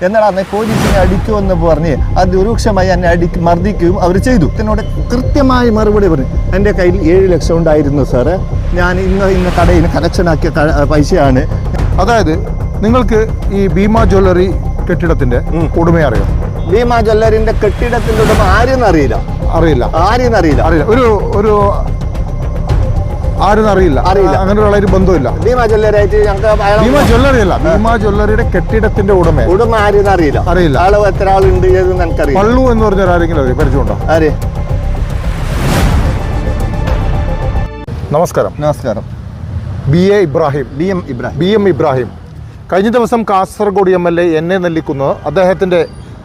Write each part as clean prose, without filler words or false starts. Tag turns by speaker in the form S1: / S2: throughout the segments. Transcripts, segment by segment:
S1: എന്നാണ് പോലീസിനെ അടിക്കുമെന്ന് പറഞ്ഞ് അത് രൂക്ഷമായി എന്നെ മർദ്ദിക്കുകയും അവർ ചെയ്തു. എന്നോട് കൃത്യമായി മറുപടി പറഞ്ഞു, എൻ്റെ കയ്യിൽ 7 ലക്ഷം ഉണ്ടായിരുന്നു സാറ്, ഞാൻ ഇന്ന കടയിൽ കളക്ഷനാക്കിയ പൈസയാണ്.
S2: അതായത് നിങ്ങൾക്ക് ഈ ഭീമ ജ്വല്ലറി കെട്ടിടത്തിന്റെ ഉടമയെ അറിയാം?
S1: ഭീമ ജ്വല്ലറിന്റെ കെട്ടിടത്തിന്റെ ഉടമ ആരെന്ന് അറിയില്ല.
S2: ഒരു ആരും അറിയില്ല. അങ്ങനെ ഉള്ള ഒരു ബന്ധമില്ല.
S1: ഭീമ ജ്വല്ലറി ആയിട്ട്
S2: ഭീമ ജ്വല്ലറി അല്ല, ഭീമ ജ്വല്ലറിയുടെ കെട്ടിടത്തിന്റെ ഉടമ
S1: ആരെന്ന് അറിയില്ല. ആള് എത്ര ആളുണ്ട് ഏതെന്ന് എനിക്കറിയില്ല.
S2: പള്ളു എന്ന് പറഞ്ഞ ആരെങ്കിലും പരിചയമുണ്ടോ?
S1: ആര്?
S2: നമസ്കാരം. ബി എം ഇബ്രാഹിം കഴിഞ്ഞ ദിവസം കാസർഗോഡ് MLA എന്നെ നെല്ലിക്കുന്ന അദ്ദേഹത്തിൻ്റെ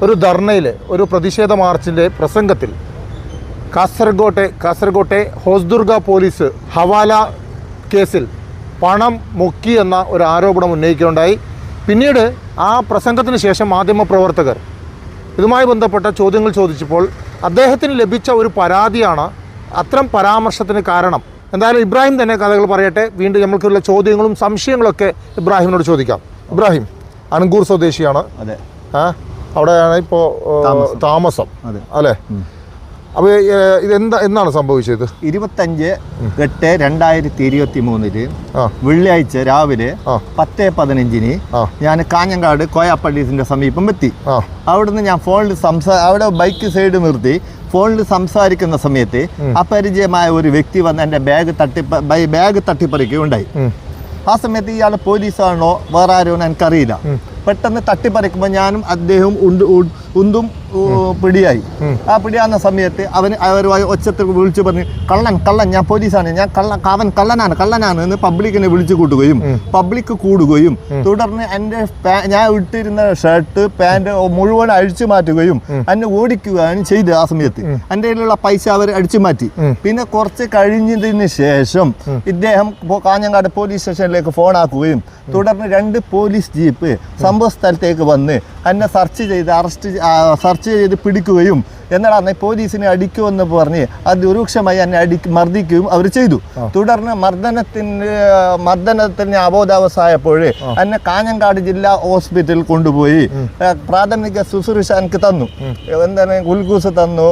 S2: ഒരു ധർണയിൽ, ഒരു പ്രതിഷേധ മാർച്ചിൻ്റെ പ്രസംഗത്തിൽ കാസർഗോട്ടെ ഹോസ്ദുർഗ പോലീസ് ഹവാല കേസിൽ പണം മുക്കി എന്ന ഒരു ആരോപണം ഉന്നയിക്കുകയുണ്ടായി. പിന്നീട് ആ പ്രസംഗത്തിന് ശേഷം മാധ്യമപ്രവർത്തകർ ഇതുമായി ബന്ധപ്പെട്ട ചോദ്യങ്ങൾ ചോദിച്ചപ്പോൾ അദ്ദേഹത്തിന് ലഭിച്ച ഒരു പരാതിയാണ് അത്തരം പരാമർശത്തിന് കാരണം. എന്തായാലും ഇബ്രാഹിം തന്നെ കഥകൾ പറയട്ടെ. വീണ്ടും നമ്മൾക്കുള്ള ചോദ്യങ്ങളും സംശയങ്ങളൊക്കെ ഇബ്രാഹിമിനോട് ചോദിക്കാം. ഇബ്രാഹിം അനങ്കൂർ സ്വദേശിയാണ്.
S1: അതെ.
S2: അവിടെയാണ് ഇപ്പോൾ താമസം അല്ലേ? അപ്പോൾ എന്നാണ് സംഭവിച്ചത്?
S1: 25/8/2023 വെള്ളിയാഴ്ച രാവിലെ 10:15 ഞാൻ കാഞ്ഞങ്ങാട് കോയാപ്പള്ളീസിന്റെ സമീപം എത്തി. അവിടുന്ന് ഞാൻ ഫോണിൽ അവിടെ ബൈക്ക് സൈഡ് നിർത്തി ഫോണിൽ സംസാരിക്കുന്ന സമയത്ത് അപരിചയമായ ഒരു വ്യക്തി വന്ന് എൻ്റെ ബാഗ് തട്ടിപ്പറിക്കുകയുണ്ടായി. ആ സമയത്ത് ഇയാൾ പോലീസാണോ വേറെ ആരോ എനിക്കറിയില്ല. പെട്ടെന്ന് തട്ടിപ്പറിക്കുമ്പോൾ ഞാനും അദ്ദേഹവും ഉന്തും പിടിയായി. ആ പിടിയാകുന്ന സമയത്ത് അവരുമായി ഒച്ചത്തിൽ വിളിച്ചു പറഞ്ഞ് കള്ളൻ ഞാൻ പോലീസാണ്, ഞാൻ അവൻ കള്ളനാണ് എന്ന് പബ്ലിക്കിനെ വിളിച്ചു കൂട്ടുകയും പബ്ലിക് കൂടുകയും തുടർന്ന് എൻ്റെ ഞാൻ ഇട്ടിരുന്ന ഷർട്ട് പാൻറ് മുഴുവൻ അഴിച്ചു മാറ്റുകയും എന്നെ ഓടിക്കുകയാണ് ചെയ്ത്. ആ സമയത്ത് എൻ്റെ കയ്യിലുള്ള പൈസ അവർ അടിച്ചു മാറ്റി. പിന്നെ കുറച്ച് കഴിഞ്ഞതിന് ശേഷം ഇദ്ദേഹം കാഞ്ഞങ്ങാട് പോലീസ് സ്റ്റേഷനിലേക്ക് ഫോൺ ആക്കുകയും തുടർന്ന് 2 പോലീസ് ജീപ്പ് സംഭവ സ്ഥലത്തേക്ക് വന്ന് എന്നെ സെർച്ച് ചെയ്ത് പിടിക്കുകയും എന്നാണ് പോലീസിനെ അടിക്കുമെന്ന് പറഞ്ഞ് അതിരൂക്ഷമായി എന്നെ മർദ്ദിക്കുകയും അവർ ചെയ്തു. തുടർന്ന് മർദ്ദനത്തിന് അബോധാവസ്ഥയായപ്പോൾ എന്നെ കാഞ്ഞങ്ങാട് ജില്ലാ ഹോസ്പിറ്റലിൽ കൊണ്ടുപോയി പ്രാഥമിക ശുശ്രൂഷ എനിക്ക് തന്നു. എന്താണ് ഗ്ലൂക്കോസ് തന്നു,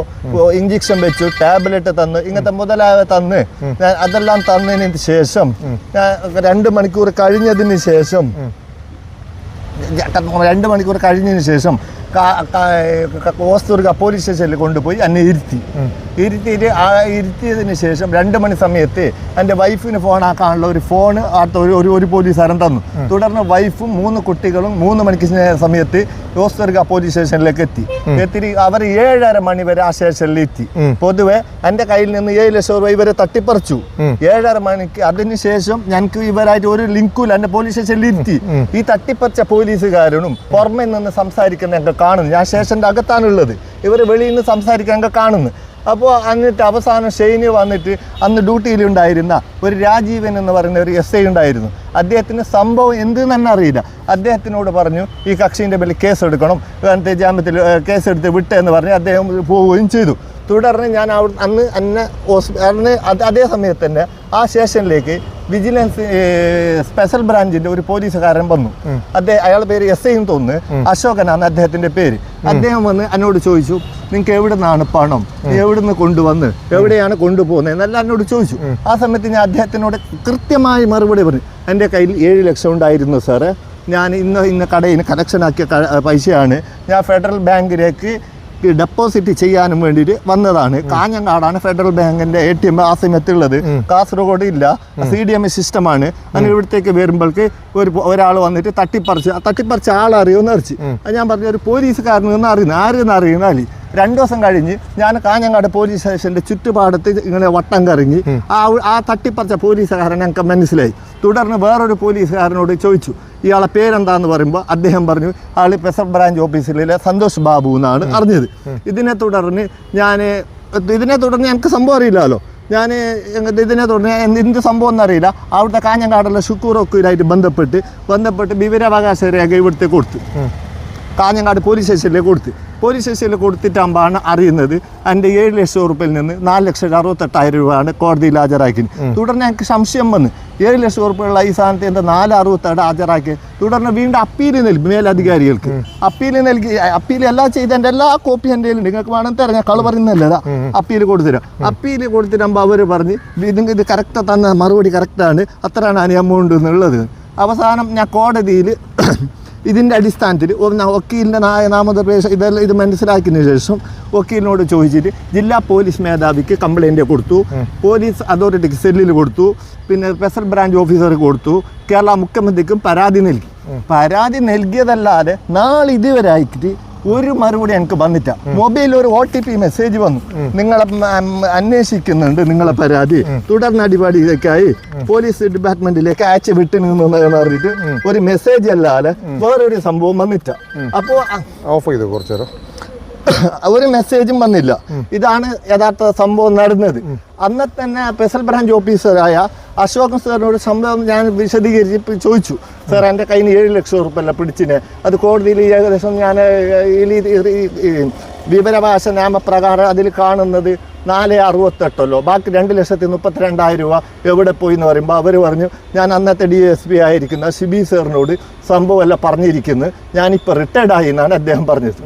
S1: ഇഞ്ചക്ഷൻ വെച്ചു, ടാബ്ലറ്റ് തന്നു, ഇങ്ങനത്തെ മുതലായവ തന്ന് അതെല്ലാം തന്നതിന് ശേഷം 2 മണിക്കൂർ കഴിഞ്ഞതിന് ശേഷം ഹോസ്ദുർഗ പോലീസ് സ്റ്റേഷനിൽ കൊണ്ടുപോയി എന്നെ ഇരുത്തിയതിന് ശേഷം 2 മണി സമയത്ത് എൻ്റെ വൈഫിന് ഫോൺ ആക്കാനുള്ള ഒരു ഫോൺ ഒരു പോലീസുകാരൻ തന്നു. തുടർന്ന് വൈഫും 3 കുട്ടികളും 3 മണിക്ക് സമയത്ത് ഹോസ്ദുർഗ പോലീസ് സ്റ്റേഷനിലേക്ക് എത്തി. അവർ 7:30 മണി വരെ ആ സ്റ്റേഷനിൽ എത്തി. പൊതുവെ എൻ്റെ കയ്യിൽ നിന്ന് 7 ലക്ഷം രൂപ ഇവരെ തട്ടിപ്പറിച്ചു. 7:30 മണിക്ക് അതിനുശേഷം ഞങ്ങൾക്ക് ഇവരായിട്ട് ഒരു ലിങ്കുമില്ല. എൻ്റെ പോലീസ് സ്റ്റേഷനിൽ ഇരുത്തി. ഈ തട്ടിപ്പറിച്ച പോലീസുകാരനും പുറമെ നിന്ന് സംസാരിക്കുന്ന ഞങ്ങൾക്ക് കാണുന്നു. ഞാൻ സ്റ്റേഷൻ്റെ അകത്താണുള്ളത്, ഇവർ വെളിയിൽ നിന്ന് സംസാരിക്കാൻ ഞങ്ങൾക്ക് കാണുന്നു. അപ്പോൾ എന്നിട്ട് അവസാനം ഷെയ്ന് വന്നിട്ട് അന്ന് ഡ്യൂട്ടിയിലുണ്ടായിരുന്ന ഒരു രാജീവൻ എന്ന് പറയുന്ന ഒരു SI ഉണ്ടായിരുന്നു. അദ്ദേഹത്തിന് സംഭവം എന്തെന്ന് തന്നെ അറിയില്ല. അദ്ദേഹത്തിനോട് പറഞ്ഞു ഈ കക്ഷീൻ്റെ പേരിൽ കേസെടുക്കണം, ജാമ്യത്തിൽ കേസെടുത്ത് വിട്ടെന്ന് പറഞ്ഞ് അദ്ദേഹം പോവുകയും ചെയ്തു. തുടർന്ന് ഞാൻ അന്ന് അതേ സമയത്ത് തന്നെ ആ സ്റ്റേഷനിലേക്ക് വിജിലൻസ് സ്പെഷ്യൽ ബ്രാഞ്ചിന്റെ ഒരു പോലീസുകാരൻ വന്നു. അയാളുടെ പേര് SI എന്ന് തോന്നുന്നു, അശോകനാണ് അദ്ദേഹത്തിന്റെ പേര്. അദ്ദേഹം വന്ന് എന്നോട് ചോദിച്ചു, നിങ്ങൾക്ക് എവിടെ നിന്നാണ് പണം, എവിടുന്ന് കൊണ്ടുവന്ന് എവിടെയാണ് കൊണ്ടുപോകുന്നത് എന്നെല്ലാം എന്നോട് ചോദിച്ചു. ആ സമയത്ത് ഞാൻ അദ്ദേഹത്തിനോട് കൃത്യമായി മറുപടി പറഞ്ഞു, എൻ്റെ കയ്യിൽ 7 ലക്ഷം ഉണ്ടായിരുന്നു സാറ്, ഞാൻ ഇന്ന കടയിൽ കളക്ഷനാക്കിയ പൈസയാണ്, ഞാൻ ഫെഡറൽ ബാങ്കിലേക്ക് ഡെപ്പോസിറ്റ് ചെയ്യാനും വേണ്ടിയിട്ട് വന്നതാണ്. കാഞ്ഞങ്ങാടാണ് ഫെഡറൽ ബാങ്കിന്റെ ATM ആ സമയത്തുള്ളത്, കാസർഗോഡ് ഇല്ല. CDM സിസ്റ്റമാണ്. അങ്ങനെ ഇവിടത്തേക്ക് വരുമ്പോഴേക്ക് ഒരാൾ വന്നിട്ട് തട്ടിപ്പറിച്ച ആളറിയുമെന്ന് അറിയിച്ചു. ഞാൻ പറഞ്ഞു ഒരു പോലീസുകാരനെന്ന് ആരെന്ന് അറിയുന്നാൽ 2 ദിവസം കഴിഞ്ഞ് ഞാൻ കാഞ്ഞങ്ങാട് പോലീസ് സ്റ്റേഷൻ്റെ ചുറ്റുപാടത്ത് ഇങ്ങനെ വട്ടം കറങ്ങി ആ തട്ടിപ്പറിച്ച പോലീസുകാരൻ ഞങ്ങൾക്ക് മനസ്സിലായി. തുടർന്ന് വേറൊരു പോലീസുകാരനോട് ചോദിച്ചു ഇയാളെ പേരെന്താന്ന് പറയുമ്പോൾ അദ്ദേഹം പറഞ്ഞു ആൾ സ്പെഷ്യൽ ബ്രാഞ്ച് ഓഫീസിലെ സന്തോഷ് ബാബു എന്നാണ് അറിഞ്ഞത്. ഇതിനെ തുടർന്ന് എനിക്ക് സംഭവം അറിയില്ലല്ലോ. ഇതിനെ തുടർന്ന് എന്ത് സംഭവം എന്നറിയില്ല. അവിടുത്തെ കാഞ്ഞങ്ങാടുള്ള ഷുക്കൂറൊക്കെയായിട്ട് ബന്ധപ്പെട്ട് വിവരാവകാശ രേഖ ഇവിടുത്തെ കൊടുത്തു, കാഞ്ഞങ്ങാട് പോലീസ് സ്റ്റേഷനിലേക്ക് കൊടുത്ത്. പോലീസ് സ്റ്റേഷനിൽ കൊടുത്തിട്ടാകുമ്പോഴാണ് അറിയുന്നത് എൻ്റെ 7 ലക്ഷം ഉറുപ്പിൽ നിന്ന് 4,68,000 രൂപയാണ് കോടതിയിൽ ഹാജരാക്കി. തുടർന്ന് എനിക്ക് സംശയം വന്ന് 7 ലക്ഷം ഉറുപ്പുള്ള ഈ സാധനത്തെ എന്താ 4,67 ഹാജരാക്കി. തുടർന്ന് വീണ്ടും അപ്പീൽ നൽകി മേലധികാരികൾക്ക്. അപ്പീൽ എല്ലാം ചെയ്തതിൻ്റെ എല്ലാ കോപ്പി എൻ്റെ കയ്യിലുണ്ട്. നിങ്ങൾക്ക് വേണം തരാം, ഞാൻ കള് പറയുന്നില്ല. അപ്പീൽ കൊടുത്തരാം. അപ്പീൽ കൊടുത്തിട്ടാകുമ്പോൾ അവർ പറഞ്ഞ് ഇത് കറക്റ്റ് തന്ന മറുപടി കറക്റ്റാണ്, അത്രയാണ് എമൗണ്ട് എന്നുള്ളത്. അവസാനം ഞാൻ കോടതിയിൽ ഇതിൻ്റെ അടിസ്ഥാനത്തിൽ വക്കീലിൻ്റെ നാമനിർദ്ദേശം ഇതെല്ലാം ഇത് മനസ്സിലാക്കിയതിന് ശേഷം വക്കീലിനോട് ചോദിച്ചിട്ട് ജില്ലാ പോലീസ് മേധാവിക്ക് കംപ്ലൈൻറ്റ് കൊടുത്തു, പോലീസ് അതോറിറ്റിക്ക് സെല്ലിൽ കൊടുത്തു, പിന്നെ സ്പെഷ്യൽ ബ്രാഞ്ച് ഓഫീസർക്ക് കൊടുത്തു, കേരള മുഖ്യമന്ത്രിക്കും പരാതി നൽകി. പരാതി നൽകിയതല്ലാതെ നാളെ ഇതുവരെ ആയിട്ട് ഒരു മറുപടി എനിക്ക് വന്നിട്ട. മൊബൈലിൽ ഒരു OTP മെസ്സേജ് വന്നു, നിങ്ങളെ അന്വേഷിക്കുന്നുണ്ട് നിങ്ങളെ പരാതി, തുടർനടപടിയിലേക്കായി പോലീസ് ഡിപ്പാർട്ട്മെന്റിലേക്ക് അയച്ചു വിട്ടുനിന്ന് പറഞ്ഞിട്ട് ഒരു മെസ്സേജ് അല്ലാതെ വേറൊരു സംഭവം വന്നിട്ട. അപ്പോൾ
S2: ഓഫ് ചെയ്തു കുറച്ചേരം
S1: ഒരു മെസ്സേജും വന്നില്ല. ഇതാണ് യഥാർത്ഥ സംഭവം നടന്നത്. അന്ന് തന്നെ സ്പെഷ്യൽ ബ്രാഞ്ച് ഓഫീസറായ അശോകൻ സാറിനോട് സംഭവം ഞാൻ വിശദീകരിച്ച് ചോദിച്ചു, സാർ എൻ്റെ കയ്യിൽ നിന്ന് 7 ലക്ഷം ഉറുപ്പല്ല പിടിച്ചിന്, അത് കോടതിയിൽ ഏകദേശം ഞാൻ വിവരാവകാശ നിയമപ്രകാരം അതിൽ കാണുന്നത് 4,68 ബാക്കി 2,32,000 രൂപ എവിടെ പോയി എന്ന് പറയുമ്പോൾ അവർ പറഞ്ഞു, ഞാൻ അന്നത്തെ DSP ആയിരിക്കുന്ന ഷിബി സാറിനോട് സംഭവം എല്ലാം പറഞ്ഞിരിക്കുന്നത്, ഞാനിപ്പോൾ റിട്ടയർഡ് ആയി എന്നാണ് അദ്ദേഹം പറഞ്ഞത്.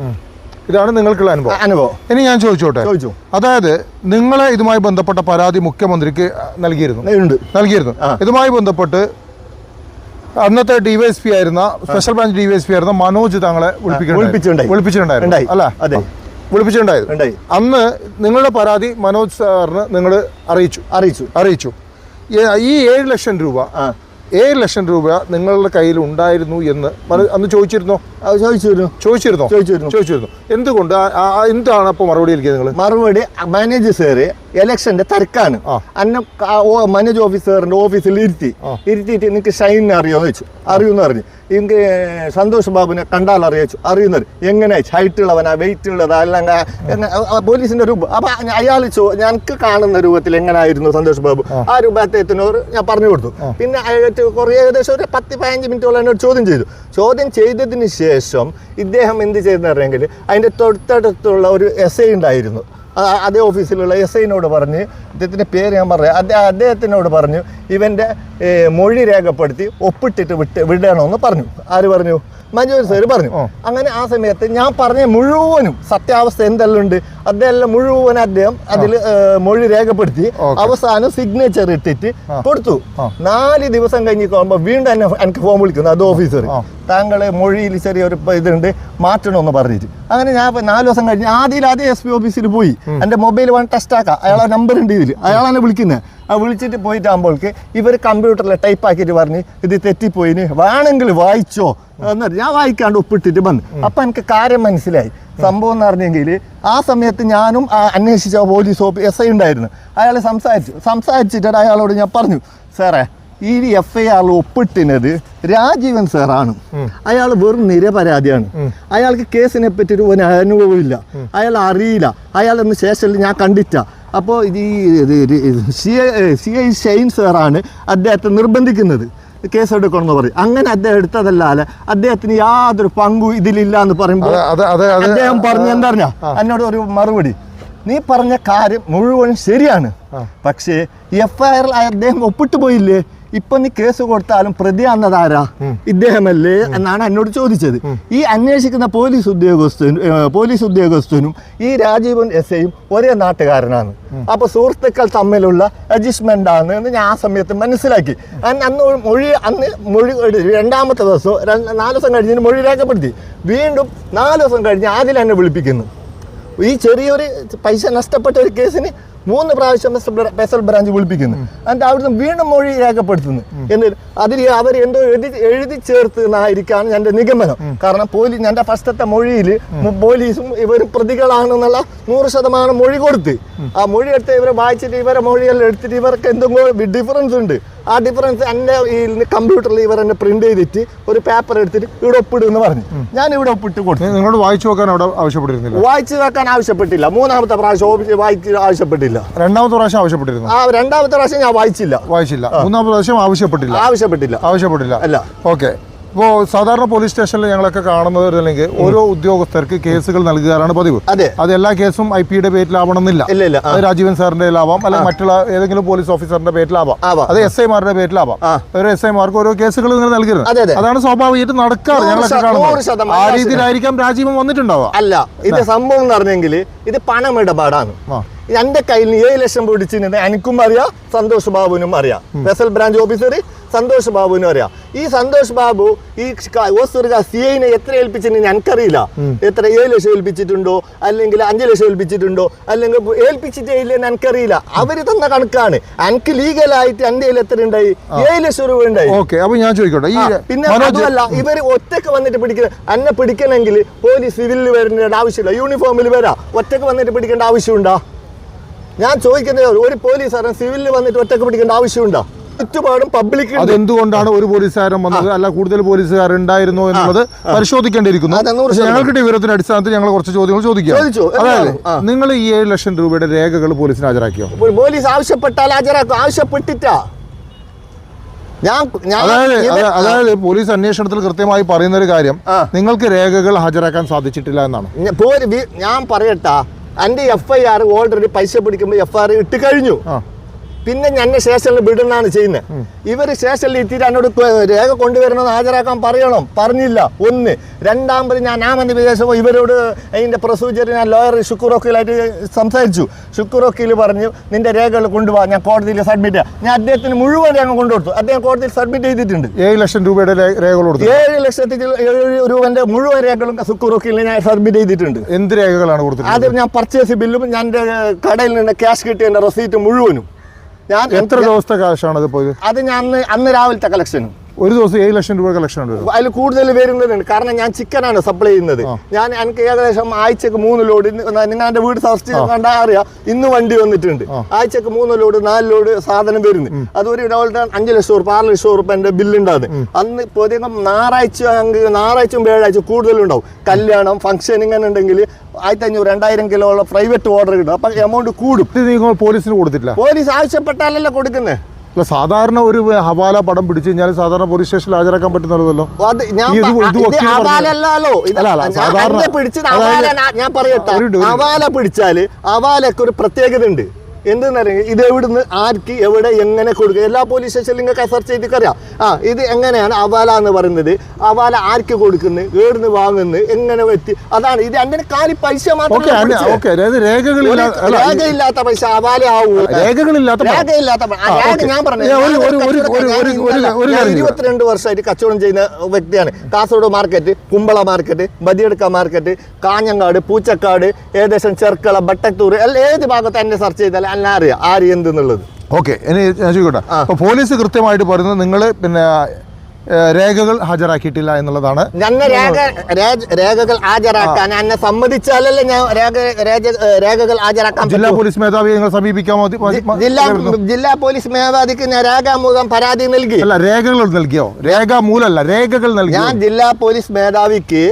S2: ഇതാണ് നിങ്ങൾക്കുള്ള അനുഭവം. ഇനി ഞാൻ ചോദിച്ചു, അതായത് നിങ്ങളെ ഇതുമായി ബന്ധപ്പെട്ട പരാതി മുഖ്യമന്ത്രിക്ക് നൽകിയിരുന്നു. ഇതുമായി ബന്ധപ്പെട്ട് അന്നത്തെ DYSP ആയിരുന്ന സ്പെഷ്യൽ ബ്രാഞ്ച് DYSP ആയിരുന്ന മനോജ് താങ്കളെ വിളിപ്പിച്ചിട്ടുണ്ടായിരുന്നു അല്ലേ? വിളിപ്പിച്ചിട്ടുണ്ടായിരുന്നു. അന്ന് നിങ്ങളുടെ പരാതി മനോജ് സാറിന് നിങ്ങൾ അറിയിച്ചു. ഈ 7 ലക്ഷം രൂപ 7 ലക്ഷം രൂപ നിങ്ങളുടെ കയ്യിൽ ഉണ്ടായിരുന്നു എന്ന് അന്ന് ചോദിച്ചിരുന്നോ? ചോദിച്ചിരുന്നു. എന്തുകൊണ്ട്, എന്താണ് അപ്പോൾ മറുപടി നൽകിയത് നിങ്ങൾ?
S1: മറുപടി മാനേജർ സാറ് ഇലക്ഷന്റെ തിരക്കാണ്, അന്നെ മാനേജ് ഓഫീസറിന്റെ ഓഫീസിൽ ഇരുത്തിയിട്ട് നിനക്ക് ഷൈനിനെ അറിയുമെന്ന് ചോദിച്ചു. അറിയുമെന്ന് പറഞ്ഞു. എനിക്ക് സന്തോഷ് ബാബുവിനെ കണ്ടാൽ അറിയുന്നത് എങ്ങനെ ഹൈറ്റ് ഉള്ളവനാ, വെയിറ്റ് ഉള്ളതാ, അല്ലെങ്കിൽ പോലീസിന്റെ രൂപം. അപ്പൊ അയാൾ ഞങ്ങൾക്ക് കാണുന്ന രൂപത്തിൽ എങ്ങനെയായിരുന്നു സന്തോഷ് ബാബു, ആ രൂപത്തിനോട് ഞാൻ പറഞ്ഞു കൊടുത്തു. പിന്നെ ഏകദേശം ഒരു 10-15 മിനിറ്റോളം എന്നോട് ചോദ്യം ചെയ്തതിന് ശേഷം ഇദ്ദേഹം എന്ത് ചെയ്തെന്ന് പറഞ്ഞെങ്കിൽ അതിൻ്റെ തൊട്ടടുത്തുള്ള ഒരു SI ഉണ്ടായിരുന്നു, അതേ ഓഫീസിലുള്ള SIനോട് പറഞ്ഞ്, അദ്ദേഹത്തിൻ്റെ പേര് ഞാൻ പറയാം, അദ്ദേഹത്തിനോട് പറഞ്ഞു ഇവൻ്റെ മൊഴി രേഖപ്പെടുത്തി ഒപ്പിട്ടിട്ട് വിടണമെന്ന് പറഞ്ഞു. ആര് പറഞ്ഞു? മഞ്ജൂർ സാർ പറഞ്ഞു. അങ്ങനെ ആ സമയത്ത് ഞാൻ പറഞ്ഞ മുഴുവനും സത്യാവസ്ഥ എന്തെല്ലാം ഉണ്ട് അതെല്ലാം മുഴുവൻ അദ്ദേഹം അതിൽ മൊഴി രേഖപ്പെടുത്തി അവസാനം സിഗ്നേച്ചർ ഇട്ടിട്ട് കൊടുത്തു. 4 ദിവസം കഴിഞ്ഞിരിക്കുമ്പോൾ വീണ്ടും എനിക്ക് ഫോൺ വിളിക്കുന്നു, അത് ഓഫീസർ, താങ്കൾ മൊഴിയിൽ ചെറിയൊരു ഇതുണ്ട് മാറ്റണമെന്ന് പറഞ്ഞിട്ട്. അങ്ങനെ ഞാൻ 4 ദിവസം കഴിഞ്ഞ് ആദ്യം SP ഓഫീസിൽ പോയി, എൻ്റെ മൊബൈൽ വേണം ടെസ്റ്റ് ആക്കാം, അയാളെ നമ്പർ ഉണ്ട് ഇതിൽ, അയാളാണ് വിളിക്കുന്നത്. വിളിച്ചിട്ട് പോയിട്ടാകുമ്പോൾക്ക് ഇവർ കമ്പ്യൂട്ടറിൽ ടൈപ്പ് ആക്കിയിട്ട് പറഞ്ഞ് ഇത് തെറ്റിപ്പോയിന്, വേണമെങ്കിൽ വായിച്ചോ എന്നിട്ട് ഞാൻ വായിക്കാണ്ട് ഒപ്പിട്ടിട്ട് വന്നു. അപ്പം എനിക്ക് കാര്യം മനസ്സിലായി. സംഭവം എന്ന് പറഞ്ഞെങ്കിൽ ആ സമയത്ത് ഞാനും അന്വേഷിച്ച പോലീസ് SI ഉണ്ടായിരുന്നു. അയാൾ സംസാരിച്ചിട്ട് അയാളോട് ഞാൻ പറഞ്ഞു, സാറേ ഈ FIR ഒപ്പിട്ടിനത് രാജീവൻ സാറാണ്, അയാൾ വെറും നിരപരാധിയാണ്, അയാൾക്ക് കേസിനെ പറ്റി ഒരു അനുഭവമില്ല, അയാൾ അറിയില്ല, അയാളൊന്ന് സ്റ്റേഷനിൽ ഞാൻ കണ്ടിട്ട. അപ്പോൾ CI ഷൈൻ സാറാണ് അദ്ദേഹത്തെ നിർബന്ധിക്കുന്നത് കേസെടുക്കണമെന്ന് പറയും. അങ്ങനെ അദ്ദേഹം എടുത്തതല്ലാതെ അദ്ദേഹത്തിന് യാതൊരു പങ്കും ഇതിലില്ല എന്ന് പറയുമ്പോൾ അദ്ദേഹം പറഞ്ഞു എന്താ പറഞ്ഞ എന്നോട് ഒരു മറുപടി, നീ പറഞ്ഞ കാര്യം മുഴുവൻ ശരിയാണ്, പക്ഷേ FIR അദ്ദേഹം ഒപ്പിട്ട് പോയില്ലേ, ഇപ്പൊ നീ കേസ് കൊടുത്താലും പ്രതിയാന്നതാരാ, ഇദ്ദേഹമല്ലേ എന്നാണ് എന്നോട് ചോദിച്ചത്. ഈ അന്വേഷിക്കുന്ന പോലീസ് ഉദ്യോഗസ്ഥനും ഈ രാജീവൻ SIയും ഒരേ നാട്ടുകാരനാണ്. അപ്പൊ സുഹൃത്തുക്കൾ തമ്മിലുള്ള അഡ്ജസ്റ്റ്മെന്റ് ആണ് എന്ന് ഞാൻ ആ സമയത്ത് മനസ്സിലാക്കി. അന്ന് മൊഴി 2ാമത്തെ ദിവസം 4 ദിവസം കഴിഞ്ഞ് മൊഴി രേഖപ്പെടുത്തി. വീണ്ടും 4 ദിവസം കഴിഞ്ഞ് ആദ്യം എന്നെ വിളിപ്പിക്കുന്നു. ഈ ചെറിയൊരു പൈസ നഷ്ടപ്പെട്ട ഒരു കേസിന് 3 പ്രാവശ്യം സ്പെഷ്യൽ ബ്രാഞ്ച് വിളിപ്പിക്കുന്നു. എന്നിട്ട് അവിടുന്ന് വീണ്ടും മൊഴി രേഖപ്പെടുത്തുന്നു. എന്നിട്ട് അതിൽ അവർ എന്തോ എഴുതി ചേർത്ത് എന്നായിരിക്കാണ് എൻ്റെ നിഗമനം. കാരണം എൻ്റെ ഫസ്റ്റത്തെ മൊഴിയിൽ പോലീസും ഇവരും പ്രതികളാണെന്നുള്ള 100% മൊഴി കൊടുത്ത്, ആ മൊഴി എടുത്ത് ഇവരെ വായിച്ചിട്ട് ഇവരെ മൊഴിയെല്ലാം എടുത്തിട്ട് ഇവർക്ക് എന്തെങ്കിലും ഡിഫറൻസ് ഉണ്ട്. ആ ഡിഫറൻസ് എൻ്റെ ഈ കമ്പ്യൂട്ടറിൽ ഇവർ എന്നെ പ്രിന്റ് ചെയ്തിട്ട് ഒരു പേപ്പർ എടുത്തിട്ട് ഇവിടെ ഒപ്പിടുമെന്ന് പറഞ്ഞു. ഞാൻ ഇവിടെ ഒപ്പിട്ട് കൊടുത്തു.
S2: നിങ്ങളോട് വായിച്ചു വെക്കാൻ അവിടെ ആവശ്യപ്പെട്ടിരുന്നില്ല?
S1: വായിച്ചു വെക്കാൻ ആവശ്യപ്പെട്ടില്ല. 3ാമത്തെ പ്രാവശ്യം വായിക്കാൻ ആവശ്യപ്പെട്ടില്ല.
S2: 2ാമത്തെ പ്രാവശ്യം ആവശ്യപ്പെട്ടിരുന്നു?
S1: 2ാമത്തെ പ്രാവശ്യം ഞാൻ വായിച്ചില്ല.
S2: 3ാമത്തെ പ്രാവശ്യം ആവശ്യപ്പെട്ടില്ല.
S1: അല്ല.
S2: ഓക്കെ. ഇപ്പോൾ സാധാരണ പോലീസ് സ്റ്റേഷനിൽ ഞങ്ങളൊക്കെ കാണുന്നത് അല്ലെങ്കിൽ ഓരോ ഉദ്യോഗസ്ഥർക്ക് കേസുകൾ നൽകുകയാണ് പതിവ്.
S1: അതെ.
S2: അത് എല്ലാ കേസും ഐ.പിയുടെ പേരിലാവണമെന്നില്ല.
S1: ഇല്ല.
S2: അത് രാജീവൻ സാറിന്റെ പേരിലാവാം, അല്ലെങ്കിൽ മറ്റുള്ള ഏതെങ്കിലും പോലീസ് ഓഫീസറിന്റെ പേരിലാവാം, അത് എസ്.ഐമാരുടെ പേരിലാവാം. ഓരോ എസ്.ഐമാർക്ക് ഓരോ കേസുകൾ നിങ്ങൾ നൽകുന്നത് അതാണ് സ്വാഭാവികമായിട്ട് നടക്കാറ്. ഞങ്ങളൊക്കെ കാണുന്നത് ആ രീതിയിലായിരിക്കാം രാജീവൻ വന്നിട്ടുണ്ടാവുക.
S1: അല്ല, ഇത് സംഭവം എന്ന് പറഞ്ഞെങ്കിൽ ഇത് പണമിടപാടാണ്. എന്റെ കയ്യിൽ 7 ലക്ഷം പിടിച്ചിരുന്നത് എനിക്കും അറിയാം, സന്തോഷ് ബാബുവിനും അറിയാം. സ്പെഷ്യൽ ബ്രാഞ്ച് ഓഫീസർ സന്തോഷ് ബാബുവിനും അറിയാം. ഈ സന്തോഷ് ബാബു ഈ CI എത്ര ഏൽപ്പിച്ചിട്ടുണ്ടെന്ന് എനിക്കറിയില്ല. എത്ര 7 ലക്ഷം ഏൽപ്പിച്ചിട്ടുണ്ടോ, അല്ലെങ്കിൽ 5 ലക്ഷം ഏൽപ്പിച്ചിട്ടുണ്ടോ, അല്ലെങ്കിൽ ഏൽപ്പിച്ചിട്ടേ ഇല്ലെന്ന് എനിക്കറിയില്ല. അവര് തന്ന കണക്കാണ്. എനിക്ക് ലീഗലായിട്ട് എന്റെ കയ്യിൽ എത്ര ഉണ്ടായി? 7 ലക്ഷം രൂപ ഉണ്ടായി.
S2: അപ്പൊ ഞാൻ ചോദിക്കട്ടെ,
S1: പിന്നെ അതുമല്ല, ഇവര് ഒറ്റക്ക് വന്നിട്ട് പിടിക്കുക. എന്നെ പിടിക്കണമെങ്കിൽ പോലീസ് സിവിലിൽ വരേണ്ട ആവശ്യമില്ല, യൂണിഫോമിൽ വരാം. ഒറ്റക്ക് വന്നിട്ട് പിടിക്കേണ്ട ആവശ്യമുണ്ടോ? ഞാൻ ചോദിക്കുന്നത്, ഒരു പോലീസുകാരൻ സിവിലിൽ വന്നിട്ട് ഒറ്റക്ക് പിടിക്കേണ്ട ആവശ്യമുണ്ടോ? ചുറ്റുപാടും പബ്ലിക്.
S2: അതെന്തുകൊണ്ടാണ് ഒരു പോലീസുകാരൻ വന്നത്, അല്ല കൂടുതൽ പോലീസുകാർ ഉണ്ടായിരുന്നോ എന്നുള്ളത് പരിശോധിക്കേണ്ടിയിരിക്കുന്നു. ഞങ്ങൾക്ക് വിവരത്തിന്റെ അടിസ്ഥാനത്തിൽ ഞങ്ങൾ കുറച്ച് ചോദ്യങ്ങൾ ചോദിക്കാം. അതായത് നിങ്ങൾ ഈ 7 ലക്ഷം രൂപയുടെ രേഖകൾ പോലീസിന് ഹാജരാക്കിയോ?
S1: പോലീസ് ആവശ്യപ്പെട്ടാൽ ഹാജരാക്കും. ആവശ്യപ്പെട്ടിട്ടാ
S2: അതായത് പോലീസ് അന്വേഷണത്തിൽ കൃത്യമായി പറയുന്ന ഒരു കാര്യം, നിങ്ങൾക്ക് രേഖകൾ ഹാജരാക്കാൻ സാധിച്ചിട്ടില്ല എന്നാണ്.
S1: ഞാൻ പറയട്ടാ, എന്റെ FIR ഓൾറെഡി പൈസ പിടിക്കുമ്പോൾ FIR ഇട്ട് കഴിഞ്ഞു. പിന്നെ ഞാൻ സ്റ്റേഷനിൽ വിടുന്നതാണ് ചെയ്യുന്നത്. ഇവർ സ്റ്റേഷനിൽ എത്തിയിട്ട് എന്നോട് രേഖ കൊണ്ടുവരണമെന്ന് ഹാജരാക്കാൻ പറയണം, പറഞ്ഞില്ല. ഒന്ന്. രണ്ടാമത് ഞാൻ വിദേശം ഇവരോട് അതിൻ്റെ പ്രൊസീജിയർ ഞാൻ ലോയർ ഷുക്കൂർ വക്കീലായിട്ട് സംസാരിച്ചു. ഷുക്കൂർ വക്കീൽ പറഞ്ഞു, നിന്റെ രേഖകൾ കൊണ്ടുപോകാൻ ഞാൻ കോടതിയിൽ സബ്മിറ്റ് ചെയ്യാം. ഞാൻ അദ്ദേഹത്തിന് മുഴുവൻ രേഖ കൊണ്ടുകൊടുത്തു. അദ്ദേഹം കോടതിയിൽ സബ്മിറ്റ് ചെയ്തിട്ടുണ്ട്.
S2: 7 ലക്ഷം രൂപയുടെ രേഖകൾ കൊടുത്തു.
S1: 7 ലക്ഷത്തിൽ 7 രൂപന്റെ മുഴുവൻ രേഖകളും ഷുക്കൂർ വക്കീലിന് ഞാൻ സബ്മിറ്റ് ചെയ്തിട്ടുണ്ട്.
S2: എന്ത് രേഖകളാണ് കൊടുത്തത്?
S1: അത് ഞാൻ പർച്ചേസ് ബില്ലും ഞാൻ കടയിൽ നിന്ന് ക്യാഷ് കിട്ടിയ റെസീറ്റ് മുഴുവനും. ഞാൻ
S2: എത്ര ദിവസത്തെ കാശാണ് അത് പോയത്?
S1: അത് ഞാൻ അന്ന് രാവിലത്തെ കളക്ഷനും.
S2: ഒരു ദിവസം 7 ലക്ഷം രൂപ കളക്ഷൻ ഉണ്ട്.
S1: അതിൽ കൂടുതൽ വരുന്നതുണ്ട്. കാരണം ഞാൻ ചിക്കനാണ് സപ്ലൈ ചെയ്യുന്നത്. എനിക്ക് ഏകദേശം ആഴ്ചക്ക് 3 ലോഡ്, നിങ്ങൾ എന്റെ വീട് സർച്ച് കണ്ടാൽ അറിയാം, ഇന്ന് വണ്ടി വന്നിട്ടുണ്ട്. ആഴ്ചക്ക് 3 ലോഡ് 4 ലോഡ് സാധനം വരുന്നു. അതൊരു 5 ലക്ഷം രൂപ 6 ലക്ഷം രൂപ എന്റെ ബില്ലുണ്ടാകും. അന്ന് പൊതുവെ ഞായറാഴ്ചയും വ്യാഴാഴ്ച കൂടുതലുണ്ടാവും. കല്യാണം ഫംഗ്ഷൻ ഇങ്ങനെ ഉണ്ടെങ്കിൽ 1500-2000 കിലോ ഉള്ള പ്രൈവറ്റ് ഓർഡർ കിട്ടും. അപ്പൊ എമൗണ്ട് കൂടും.
S2: പോലീസിന് കൊടുത്തില്ല?
S1: പോലീസ് ആവശ്യപ്പെട്ടാലല്ലേ കൊടുക്കുന്നത്.
S2: സാധാരണ ഒരു ഹവാല പടം പിടിച്ചു കഴിഞ്ഞാൽ സാധാരണ പോലീസ് സ്റ്റേഷനിൽ ഹാജരാക്കാൻ പറ്റുന്നല്ലോ.
S1: ഞാൻ പറയട്ടെ, ഹവാല പിടിച്ചാല് ഹവാലക്ക് ഒരു പ്രത്യേകത ഉണ്ട്. എന്തെന്നറിയാം, ഇത് എവിടുന്ന് ആർക്ക് എവിടെ എങ്ങനെ കൊടുക്കുക, എല്ലാ പോലീസ് സ്റ്റേഷനിലും നിങ്ങൾക്ക് സെർച്ച് ചെയ്തിട്ട് അറിയാം. ഇത് എങ്ങനെയാണ് ഹവാല എന്ന് പറയുന്നത്, ഹവാല ആർക്ക് കൊടുക്കുന്നത്, എവിടുന്ന് വാങ്ങുന്നത്, എങ്ങനെ വെറ്റി, അതാണ് ഇത്. അതിന് കാലി പൈസ മാത്രം, രേഖയില്ലാത്ത പൈസ ഹവാല ആവുമോ? രേഖയില്ലാത്ത ഞാൻ പറഞ്ഞു, 22 വർഷമായിട്ട് കച്ചവടം ചെയ്യുന്ന വ്യക്തിയാണ്. Kasaragod market, Kumbla market, Badiyadka market, Kanhangad, Poochakkad, ഏകദേശം ചെർക്കള, ബട്ടത്തൂർ, ഏത് ഭാഗത്ത് എന്നെ സെർച്ച് ചെയ്താൽ എല്ലാം അറിയാം ആര് എന്തെന്നുള്ളത്.
S2: ഓക്കെ, ഇനി ഞാൻ ചോദിക്കട്ടെ, അപ്പോൾ പോലീസ് കൃത്യമായിട്ട് പറയുന്നത് നിങ്ങൾ പിന്നെ രേഖകൾ ഹാജരാക്കിയിട്ടില്ല എന്നുള്ളതാണ്.
S1: രേഖകൾ ഹാജരാക്കാൻ എന്നെ സമ്മതിച്ചാലല്ലേ ഞാൻ രേഖകൾ ഹാജരാക്കാൻ.
S2: ജില്ലാ പോലീസ് മേധാവിയെ നിങ്ങൾ സമീപിക്കാമോ?
S1: ജില്ലാ പോലീസ് മേധാവിക്ക് ഞാൻ രേഖാമൂലം പരാതി നൽകി.
S2: അല്ല, രേഖകൾ നൽകിയോ? രേഖാമൂലല്ല, രേഖകൾ നൽകി.
S1: ഞാൻ ജില്ലാ പോലീസ് മേധാവിക്ക്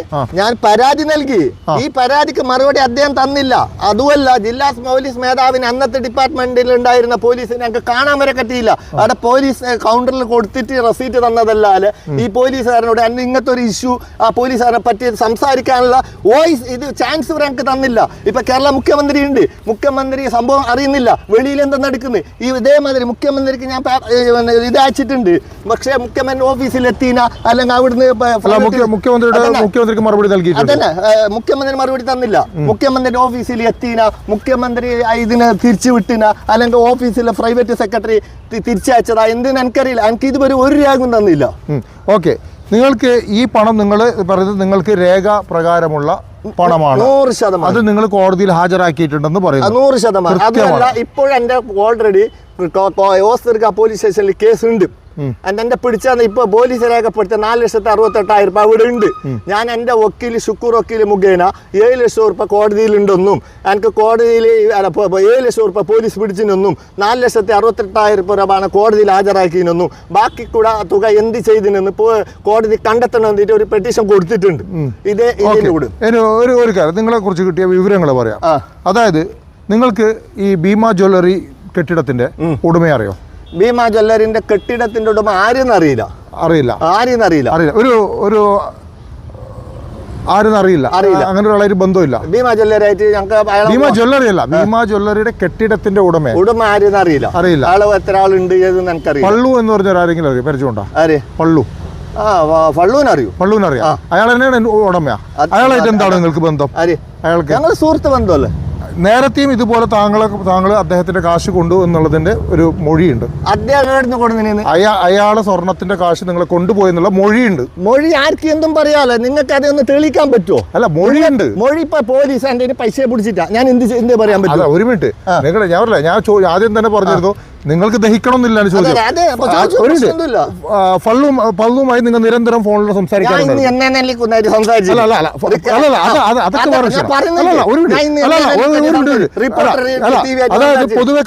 S1: ഞാൻ പരാതി നൽകി. ഈ പരാതിക്ക് മറുപടി അദ്ദേഹം തന്നില്ല. അതുമല്ല, ജില്ലാ പോലീസ് മേധാവിന് അന്നത്തെ ഡിപ്പാർട്ട്മെന്റിൽ ഉണ്ടായിരുന്ന പോലീസിനെ ഞങ്ങൾക്ക് കാണാൻ വരെ പറ്റിയില്ല. അവിടെ പോലീസ് കൗണ്ടറിൽ കൊടുത്തിട്ട് റെസീറ്റ് തന്നതല്ലാതെ ഈ പോലീസുകാരനോട് ഇങ്ങനത്തെ ഒരു ഇഷ്യൂ ആ പോലീസുകാരനെ പറ്റി സംസാരിക്കാനുള്ള വോയിസ് ഇത് ചാൻസ് ഞങ്ങൾക്ക് തന്നില്ല. ഇപ്പൊ കേരള മുഖ്യമന്ത്രി ഉണ്ട്, മുഖ്യമന്ത്രി സംഭവം അറിയുന്നില്ല, വെളിയിൽ എന്താ നടക്കുന്നത്. ഈ ഇതേമാതിരി മുഖ്യമന്ത്രിക്ക് ഞാൻ ഇത് അയച്ചിട്ടുണ്ട്. പക്ഷേ മുഖ്യമന്ത്രി ഓഫീസിൽ എത്തിന, അല്ലെങ്കിൽ അവിടുന്ന്
S2: മുഖ്യമന്ത്രിക്ക് മറുപടി നൽകി.
S1: അതന്നെ, മുഖ്യമന്ത്രി മറുപടി തന്നില്ല. മുഖ്യമന്ത്രിയുടെ ഓഫീസിൽ എത്തിന, മുഖ്യമന്ത്രി ഇതിനെ തിരിച്ചു വിട്ടിന, അല്ലെങ്കിൽ ഓഫീസിലെ പ്രൈവറ്റ് സെക്രട്ടറി തിരിച്ചയച്ചതാ എന്തിന് എനിക്കറിയില്ല. എനിക്ക് ഇതുവരെ ഒരു രേഖയും തന്നില്ല.
S2: ഓക്കെ, നിങ്ങൾക്ക് ഈ പണം നിങ്ങൾ പറയുന്നത് നിങ്ങൾക്ക് രേഖ പ്രകാരമുള്ള പണമാണ്.
S1: 100%.
S2: അത് നിങ്ങൾ കോടതിയിൽ ഹാജരാക്കിയിട്ടുണ്ടെന്ന് പറയുന്നു.
S1: 100%. അതുമല്ല, ഇപ്പോഴെന്റെ ഓൾറെഡി പോലീസ് സ്റ്റേഷനിൽ കേസ് ഉണ്ട്. എന്നെ പിടിച്ചാൽ ഇപ്പൊ പോലീസ് രേഖപ്പെടുത്തിയ 4,68,000 രൂപ അവിടെ ഉണ്ട്. ഞാൻ എന്റെ വക്കീൽ ഷുക്കൂർ വക്കീൽ മുഖേന 7 ലക്ഷം രൂപ കോടതിയിലുണ്ടെന്നും എനിക്ക് കോടതിയിൽ 7 ലക്ഷം രൂപ പോലീസ് പിടിച്ചിനെന്നും 4,68,000 രൂപയാണ് കോടതിയിൽ ഹാജരാക്കിയെന്നും ബാക്കി കൂടെ തുക എന്ത് ചെയ്തിനെന്ന് കോടതി കണ്ടെത്തണമെന്നിട്ട് ഒരു പെറ്റീഷൻ കൊടുത്തിട്ടുണ്ട്. ഇതേ ഇതിലൂടെ
S2: ഒരു കാര്യം നിങ്ങളെ കുറിച്ച് കിട്ടിയ വിവരങ്ങൾ പറയാം. അതായത് നിങ്ങൾക്ക് ഈ ഭീമ ജ്വല്ലറി കെട്ടിടത്തിന്റെ ഉടമയെ അറിയോ?
S1: ഭീമ ജ്വല്ലറിന്റെ കെട്ടിടത്തിന്റെ ഉടമ ആരെന്ന് അറിയില്ല.
S2: അറിയില്ല.
S1: ആരെയും അറിയില്ല.
S2: ഒരു ആരും അറിയില്ല. അങ്ങനെ ഒരാളായിട്ട് ബന്ധമില്ല.
S1: ഭീമ ജ്വല്ലറിയായിട്ട് ഞങ്ങൾക്ക്
S2: ഭീമ ജ്വല്ലറി അല്ല, ഭീമ ജ്വല്ലറിയുടെ കെട്ടിടത്തിന്റെ ഉടമ
S1: ആരെയും അറിയില്ല. ആള് എത്ര ആളുണ്ട് ഏതെന്ന് എനിക്കറിയില്ല.
S2: പള്ളു എന്ന് പറഞ്ഞ ആരെങ്കിലും അറിയാം? പരിചയമുണ്ടോ?
S1: ആര്?
S2: പള്ളു.
S1: പള്ളുവിനറിയും.
S2: പള്ളുവിനറിയാം. അയാൾ തന്നെയാണ് ഉടമയാ. അയാളായിട്ട് എന്താണ് നിങ്ങൾക്ക് ബന്ധം? അയാൾക്ക്
S1: ഞങ്ങൾ സുഹൃത്ത് ബന്ധമല്ലേ?
S2: നേരത്തെയും ഇതുപോലെ താങ്കൾ അദ്ദേഹത്തിന്റെ കാശ് കൊണ്ടു എന്നുള്ളതിന്റെ ഒരു മൊഴിയുണ്ട്. അയാളെ സ്വർണത്തിന്റെ കാശ് നിങ്ങളെ കൊണ്ടുപോയി എന്നുള്ള മൊഴിയുണ്ട്.
S1: മൊഴി ആർക്ക് എന്തും പറയാലോ, നിങ്ങൾക്ക് അതൊന്ന് തെളിയിക്കാൻ പറ്റുമോ?
S2: അല്ല, മൊഴിയുണ്ട്.
S1: മൊഴി ഇപ്പൊ പോലീസ് എന്റെ പൈസ പിടിച്ചിട്ടാ ഞാൻ എന്ത് പറയാൻ പറ്റും?
S2: ഒരു മിനിറ്റ്, ഞാൻ ആദ്യം തന്നെ പറഞ്ഞിരുന്നു നിങ്ങൾക്ക് ദഹിക്കണമെന്നില്ലാണ് ചോദ്യം. പള്ളുമായി നിങ്ങൾ നിരന്തരം ഫോണിൽ സംസാരിക്കാറുണ്ട്. അതായത് പൊതുവെ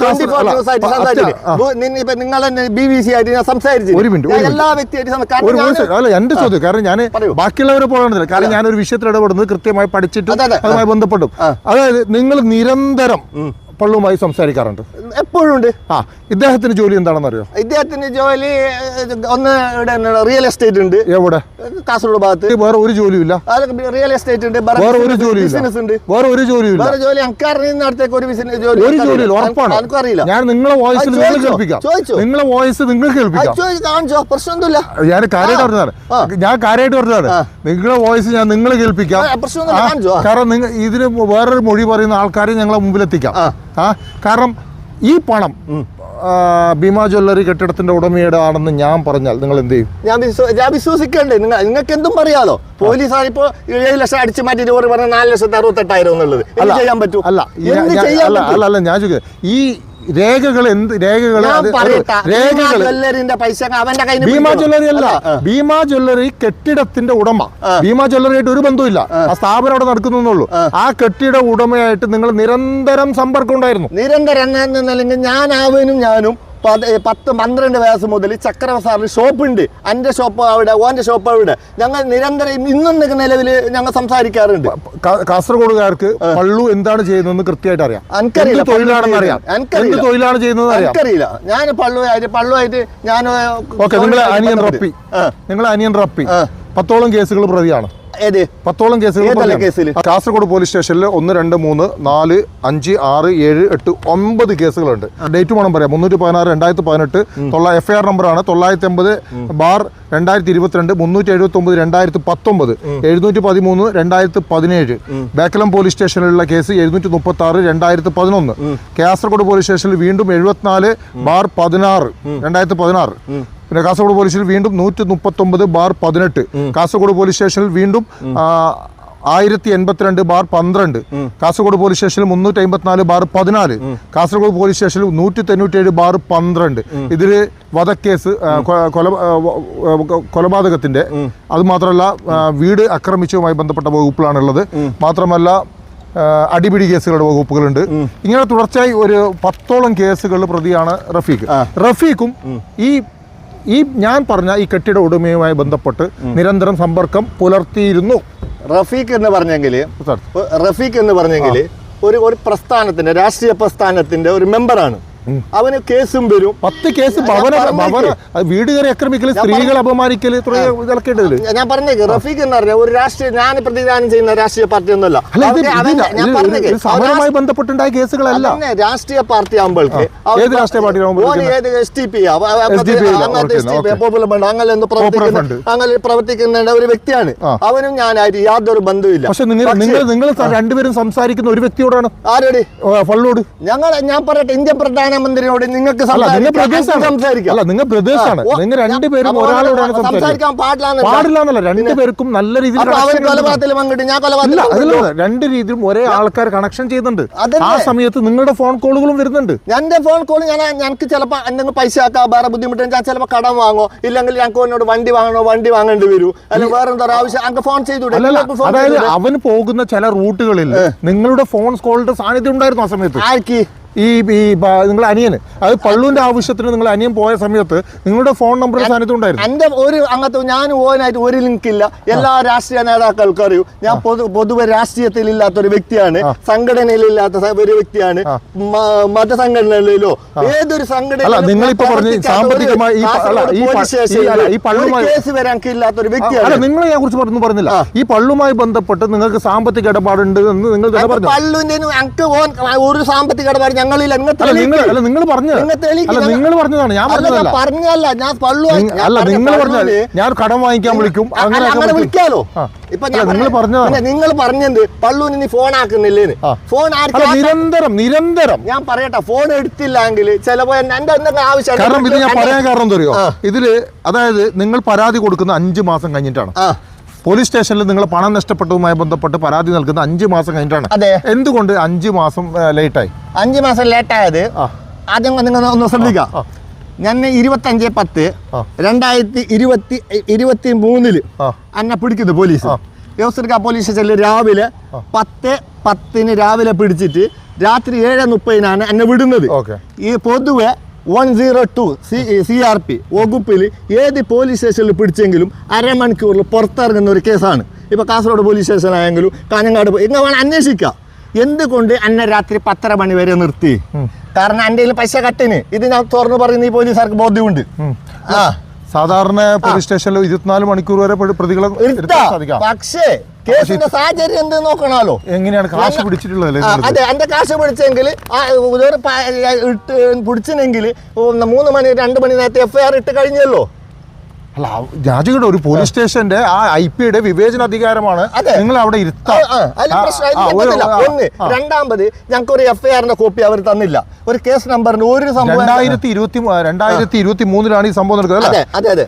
S2: എന്റെ ചോദ്യം, കാരണം ഞാൻ ബാക്കിയുള്ളവരെ പോകണമെന്നില്ല, കാരണം ഞാനൊരു വിഷയത്തിൽ ഇടപെടുന്നത് കൃത്യമായി പഠിച്ചിട്ടും അതുമായി ബന്ധപ്പെട്ടും. അതായത് നിങ്ങൾ നിരന്തരം പള്ളുമായി സംസാരിക്കാറുണ്ട്?
S1: എപ്പോഴും ഉണ്ട്.
S2: ഇദ്ദേഹത്തിന് ജോലി എന്താണെന്ന് അറിയോ?
S1: ഇദ്ദേഹത്തിന് ജോലി ഒന്ന് റിയൽ എസ്റ്റേറ്റ് ഉണ്ട്.
S2: എവിടെ?
S1: കാസർഗോഡ് ഭാഗത്ത്.
S2: വേറെ ഒരു ജോലിയില്ല?
S1: റിയൽ എസ്റ്റേറ്റ് ഉണ്ട്.
S2: വേറെ ഒരു ജോലിയില്ല?
S1: വേറെ ഒരു ജോലിയില്ല. വേറെ ജോലി എനിക്കറിയുന്നിടത്തേക്ക് ഒരു
S2: ജോലി ഉറപ്പാണ്.
S1: എനിക്കറിയില്ല.
S2: ഞാൻ നിങ്ങളെ വോയിസ് നിങ്ങൾ കേൾപ്പിക്കാം. നിങ്ങളെ വോയിസ് നിങ്ങൾ കേൾപ്പിക്കാം.
S1: പ്രശ്നമൊന്നുമില്ല.
S2: ഞാൻ കാര്യമായിട്ട് പറഞ്ഞതാണ്. നിങ്ങളെ വോയിസ് ഞാൻ നിങ്ങളെ കേൾപ്പിക്കാം. കാരണം ഇതിന് വേറൊരു മൊഴി പറയുന്ന ആൾക്കാരെ ഞങ്ങളെ മുമ്പിലെത്തിക്കാം. കാരണം ഈ പണം ഭീമ ജ്വല്ലറി കെട്ടിടത്തിന്റെ ഉടമയുടെ ആണെന്ന് ഞാൻ പറഞ്ഞാൽ നിങ്ങൾ എന്ത് ചെയ്യും?
S1: ഞാൻ വിശ്വസിക്കണ്ടേ? നിങ്ങൾക്ക് എന്തും പറയാലോ. പോലീസാണ് ഇപ്പൊ 7 ലക്ഷം അടിച്ചു മാറ്റിട്ട് പറഞ്ഞ 4,68,000 എന്നുള്ളത് ചെയ്യാൻ പറ്റും?
S2: അല്ല, ഞാൻ ചോദിക്കുക, ഈ രേഖകൾ ഭീമ ജ്വല്ലറി അല്ല, ഭീമ ജ്വല്ലറി കെട്ടിടത്തിന്റെ ഉടമ. ഭീമ ജ്വല്ലറിയായിട്ട് ഒരു ബന്ധമില്ല. ആ സ്ഥാപനം അവിടെ നടക്കുന്നുള്ളൂ. ആ കെട്ടിട ഉടമയായിട്ട് നിങ്ങൾ നിരന്തരം സമ്പർക്കം ഉണ്ടായിരുന്നു.
S1: നിരന്തരം ഞാനും 10-12 വയസ്സ് മുതൽ ചക്രവസാറിൽ ഷോപ്പുണ്ട്. എൻ്റെ ഷോപ്പ് അവിടെ, ഓൻ്റെ ഷോപ്പ് അവിടെ. ഞങ്ങൾ നിരന്തരം ഇന്നും നിലവിൽ ഞങ്ങൾ സംസാരിക്കാറുണ്ട്.
S2: കാസർഗോഡുകാർക്ക് പള്ളു എന്താണ് ചെയ്യുന്നതെന്ന് കൃത്യമായിട്ട് അറിയാം. തൊഴിലാണെന്ന് അറിയാം. തൊഴിലാണ് ചെയ്യുന്നത്
S1: എനിക്കറിയില്ല. ഞാൻ പള്ളുമായിട്ട് ഞാൻ
S2: നിങ്ങളെ അനിയൻ റപ്പി 10ഓളം കേസുകൾ പ്രതിയാണ്. 10ഓളം കേസുകൾ കാസർഗോഡ് പോലീസ് സ്റ്റേഷനിൽ 1, 2, 3, 4, 5, 6, 7, 8, 9 കേസുകളുണ്ട്. ഡേറ്റ് വേണം പറയാം. 316 2018 FIR നമ്പറാണ് 950/2022, 379 2019, 713 2017. Bekalam police സ്റ്റേഷനിലുള്ള case 736 2011. Kasaragod police സ്റ്റേഷനിൽ വീണ്ടും 74/16 2016. പിന്നെ കാസർഗോഡ് പോലീസിൽ വീണ്ടും 139/18. കാസർഗോഡ് പോലീസ് സ്റ്റേഷനിൽ വീണ്ടും 1082/12. കാസർഗോഡ് പോലീസ് സ്റ്റേഷനിൽ 354/14. കാസർഗോഡ് പോലീസ് സ്റ്റേഷനിൽ 197/12. ഇതിൽ വധക്കേസ്, കൊലപാതകത്തിന്റെ, അത് മാത്രമല്ല വീട് ആക്രമിച്ചതുമായി ബന്ധപ്പെട്ട വകുപ്പുകളാണുള്ളത്. മാത്രമല്ല അടിപിടി കേസുകളുടെ വകുപ്പുകളുണ്ട്. ഇങ്ങനെ തുടർച്ചയായി ഒരു 10ഓളം കേസുകൾ പ്രതിയാണ് റഫീഖ്. റഫീഖും ഈ ഞാൻ പറഞ്ഞ ഈ കെട്ടിട ഉടമയുമായി ബന്ധപ്പെട്ട് നിരന്തരം സമ്പർക്കം പുലർത്തിയിരുന്നു.
S1: റഫീഖ് എന്ന് പറഞ്ഞെങ്കിൽ ഒരു പ്രസ്ഥാനത്തിന്റെ, രാഷ്ട്രീയ പ്രസ്ഥാനത്തിന്റെ ഒരു മെമ്പറാണ്. അവന് കേസും വരും.
S2: 10 കേസ് വീട് കയറി ആക്രമിക്കല്, സ്ത്രീകൾ അപമാനിക്കല്,
S1: ഞാൻ പറഞ്ഞേക്ക്. റഫീഖ് എന്ന് പറഞ്ഞ ഒരു രാഷ്ട്രീയ, ഞാൻ പ്രതിദാനം ചെയ്യുന്ന രാഷ്ട്രീയ പാർട്ടി ഒന്നുമല്ല.
S2: സമരവുമായി ബന്ധപ്പെട്ടുണ്ടായ കേസുകളല്ല.
S1: രാഷ്ട്രീയ പാർട്ടി ആകുമ്പോഴേക്ക് അങ്ങനെ പ്രവർത്തിക്കുന്ന ഒരു വ്യക്തിയാണ്. അവനും ഞാനായിട്ട് യാതൊരു ബന്ധവുമില്ല.
S2: പക്ഷെ നിങ്ങൾ രണ്ടുപേരും സംസാരിക്കുന്ന ഒരു വ്യക്തിയോടാണ്.
S1: ആരോട്?
S2: ഫള്ളോട്.
S1: ഞാൻ പറയട്ടെ, ഇന്ത്യൻ പ്രധാനമന്ത്രിയോട് നിങ്ങൾക്ക്
S2: സംസാരിക്കാം. നിങ്ങൾ ബ്രദേഴ്സാണ്. നിങ്ങൾ രണ്ടുപേരും ഒരാളോടാണ് സംസാരിക്കാൻ പാടില്ല. രണ്ടുപേർക്കും നല്ല രീതിയിൽ രണ്ട് രീതിയിലും ഒരേ ആൾക്കാർ കണക്ഷൻ ചെയ്യുന്നുണ്ട്. ആ സമയത്ത് നിങ്ങളുടെ ഫോൺ കോളുകളും വരുന്നുണ്ട്.
S1: എന്റെ ഫോൺ കോൾ ഞങ്ങൾക്ക് ചിലപ്പോൾ എന്തെങ്കിലും പൈസ ആക്കാൻ വേറെ ബുദ്ധിമുട്ട്, ഞാൻ ചിലപ്പോൾ കടം വാങ്ങോ, ഇല്ലെങ്കിൽ ഞങ്ങൾക്ക് എന്നോട് വണ്ടി വാങ്ങേണ്ടി വരൂ, അല്ലെങ്കിൽ വേറെ എന്താ ആവശ്യം അങ്ങ് ഫോൺ ചെയ്തു.
S2: അതായത് അവന് പോകുന്ന ചില റൂട്ടുകളിൽ നിങ്ങളുടെ ഫോൺ കോളിന്റെ സാന്നിധ്യം ഉണ്ടായിരുന്നു ആ സമയത്ത്. നിങ്ങളുടെ അനിയന് അത് പള്ളുവിന്റെ ആവശ്യത്തിന് നിങ്ങൾ അനിയൻ പോയ സമയത്ത് നിങ്ങളുടെ ഫോൺ നമ്പർ സാന്നിധ്യം ഉണ്ടായിരുന്നു.
S1: എന്റെ ഒരു അങ്ങനത്തെ ഞാൻ ഓനായിട്ട് ഒരു ലിങ്ക് ഇല്ല. എല്ലാ രാഷ്ട്രീയ നേതാക്കൾക്കും അറിയൂ ഞാൻ പൊതുവെ രാഷ്ട്രീയത്തിൽ ഇല്ലാത്ത ഒരു വ്യക്തിയാണ്, സംഘടനയിലില്ലാത്ത ഒരു വ്യക്തിയാണ്, മതസംഘടനകളിലോ ഏതൊരു
S2: നിങ്ങളിപ്പോ പറഞ്ഞ സാമ്പത്തികമായി
S1: കേസ് വരാൻ ഇല്ലാത്ത ഒരു വ്യക്തിയാണ്.
S2: നിങ്ങളെ ഞാൻ കുറിച്ച് പറഞ്ഞില്ല. ഈ പള്ളുമായി ബന്ധപ്പെട്ട് നിങ്ങൾക്ക് സാമ്പത്തിക ഇടപാടുണ്ട് എന്ന് നിങ്ങൾ പറഞ്ഞു.
S1: പള്ളുവിന്റെ ഒരു സാമ്പത്തിക ഇടപാട് ഞങ്ങളില്ല.
S2: നിങ്ങൾ പറഞ്ഞതാണ്, ഞാൻ
S1: പറഞ്ഞല്ല. ഞാൻ പള്ളു
S2: നിങ്ങൾ പറഞ്ഞാൽ ഞാൻ കടം വാങ്ങിക്കാൻ വിളിക്കും
S1: അങ്ങനെ വിളിക്കാലോ. ഇപ്പൊ നിങ്ങൾ പറഞ്ഞത് പള്ളുവിന് നീ ഫോൺ ആക്കുന്നില്ലേന്ന്. ഫോൺ
S2: നിരന്തരം
S1: ഞാൻ പറയട്ടെ, ഫോൺ എടുത്തില്ലെങ്കിൽ ചിലപ്പോ എന്റെ എന്തെങ്കിലും ആവശ്യം.
S2: കാരണം ഇത് ഞാൻ പറയാൻ കാരണം എന്താ അറിയോ, ഇതില് അതായത് നിങ്ങൾ പരാതി കൊടുക്കുന്ന 5 മാസം കഴിഞ്ഞിട്ടാണ്. പോലീസ് സ്റ്റേഷനിൽ നിങ്ങൾ പണം നഷ്ടപ്പെട്ടതുമായി ബന്ധപ്പെട്ട് പരാതി നൽകുന്ന 5 മാസം കഴിഞ്ഞിട്ടാണ്. എന്തുകൊണ്ട് 5 മാസം ലേറ്റായി? 5
S1: മാസം ലേറ്റായത് ആദ്യം നിങ്ങൾ ഒന്ന് ശ്രദ്ധിക്കാം. ഞാൻ 25/10/2023 എന്നെ പിടിക്കുന്നു പോലീസ്. യോസർഗ പോലീസ് സ്റ്റേഷനിൽ രാവിലെ 10:10 രാവിലെ പിടിച്ചിട്ട് രാത്രി 7:30 എന്നെ വിടുന്നത്. ഈ പൊതുവെ 102 CRP വകുപ്പിൽ ഏത് പോലീസ് സ്റ്റേഷനിൽ പിടിച്ചെങ്കിലും അരമണിക്കൂറിൽ പുറത്തിറങ്ങുന്ന ഒരു കേസാണ്. ഇപ്പൊ കാസർഗോഡ് പോലീസ് സ്റ്റേഷൻ ആയെങ്കിലും കാഞ്ഞങ്ങാട് ഇങ്ങനെ വേണം അന്വേഷിക്കാം. എന്തുകൊണ്ട് എന്നെ രാത്രി 10:30 മണി വരെ നിർത്തി? കാരണം എൻ്റെ കയ്യിൽ പൈസ കട്ടിന്. ഇത് ഞാൻ തുറന്നു പറയുന്ന ഈ പോലീസുകാർക്ക് ബോധ്യമുണ്ട്.
S2: സാധാരണ പോലീസ് സ്റ്റേഷനിൽ 24 മണിക്കൂർ വരെ പ്രതികളെ
S1: പക്ഷേ കേസിന്റെ സാഹചര്യം എന്ത് നോക്കണമല്ലോ.
S2: എങ്ങനെയാണ് കാശ് പിടിച്ചിട്ടുള്ളത്?
S1: അതെ, എന്റെ കാശ് പിടിച്ചെങ്കിൽ പിടിച്ചെങ്കിൽ 3 മണി 2 മണി നേരത്തെ FIR ഇട്ട് കഴിഞ്ഞല്ലോ.
S2: അല്ല രാജുയുടെ ഒരു പോലീസ് സ്റ്റേഷന്റെ ആ IP-യുടെ വിവേചനാധികാരമാണ് നിങ്ങൾ അവിടെ ഇരുത്താം.
S1: രണ്ടാമത് ഞങ്ങൾക്ക് ഒരു FIR-ന്റെ കോപ്പി അവർ തന്നില്ല. ഒരു കേസ് നമ്പറിന് ഒരു സംഭവം
S2: 2023 ഈ സംഭവം നടക്കുന്നത്.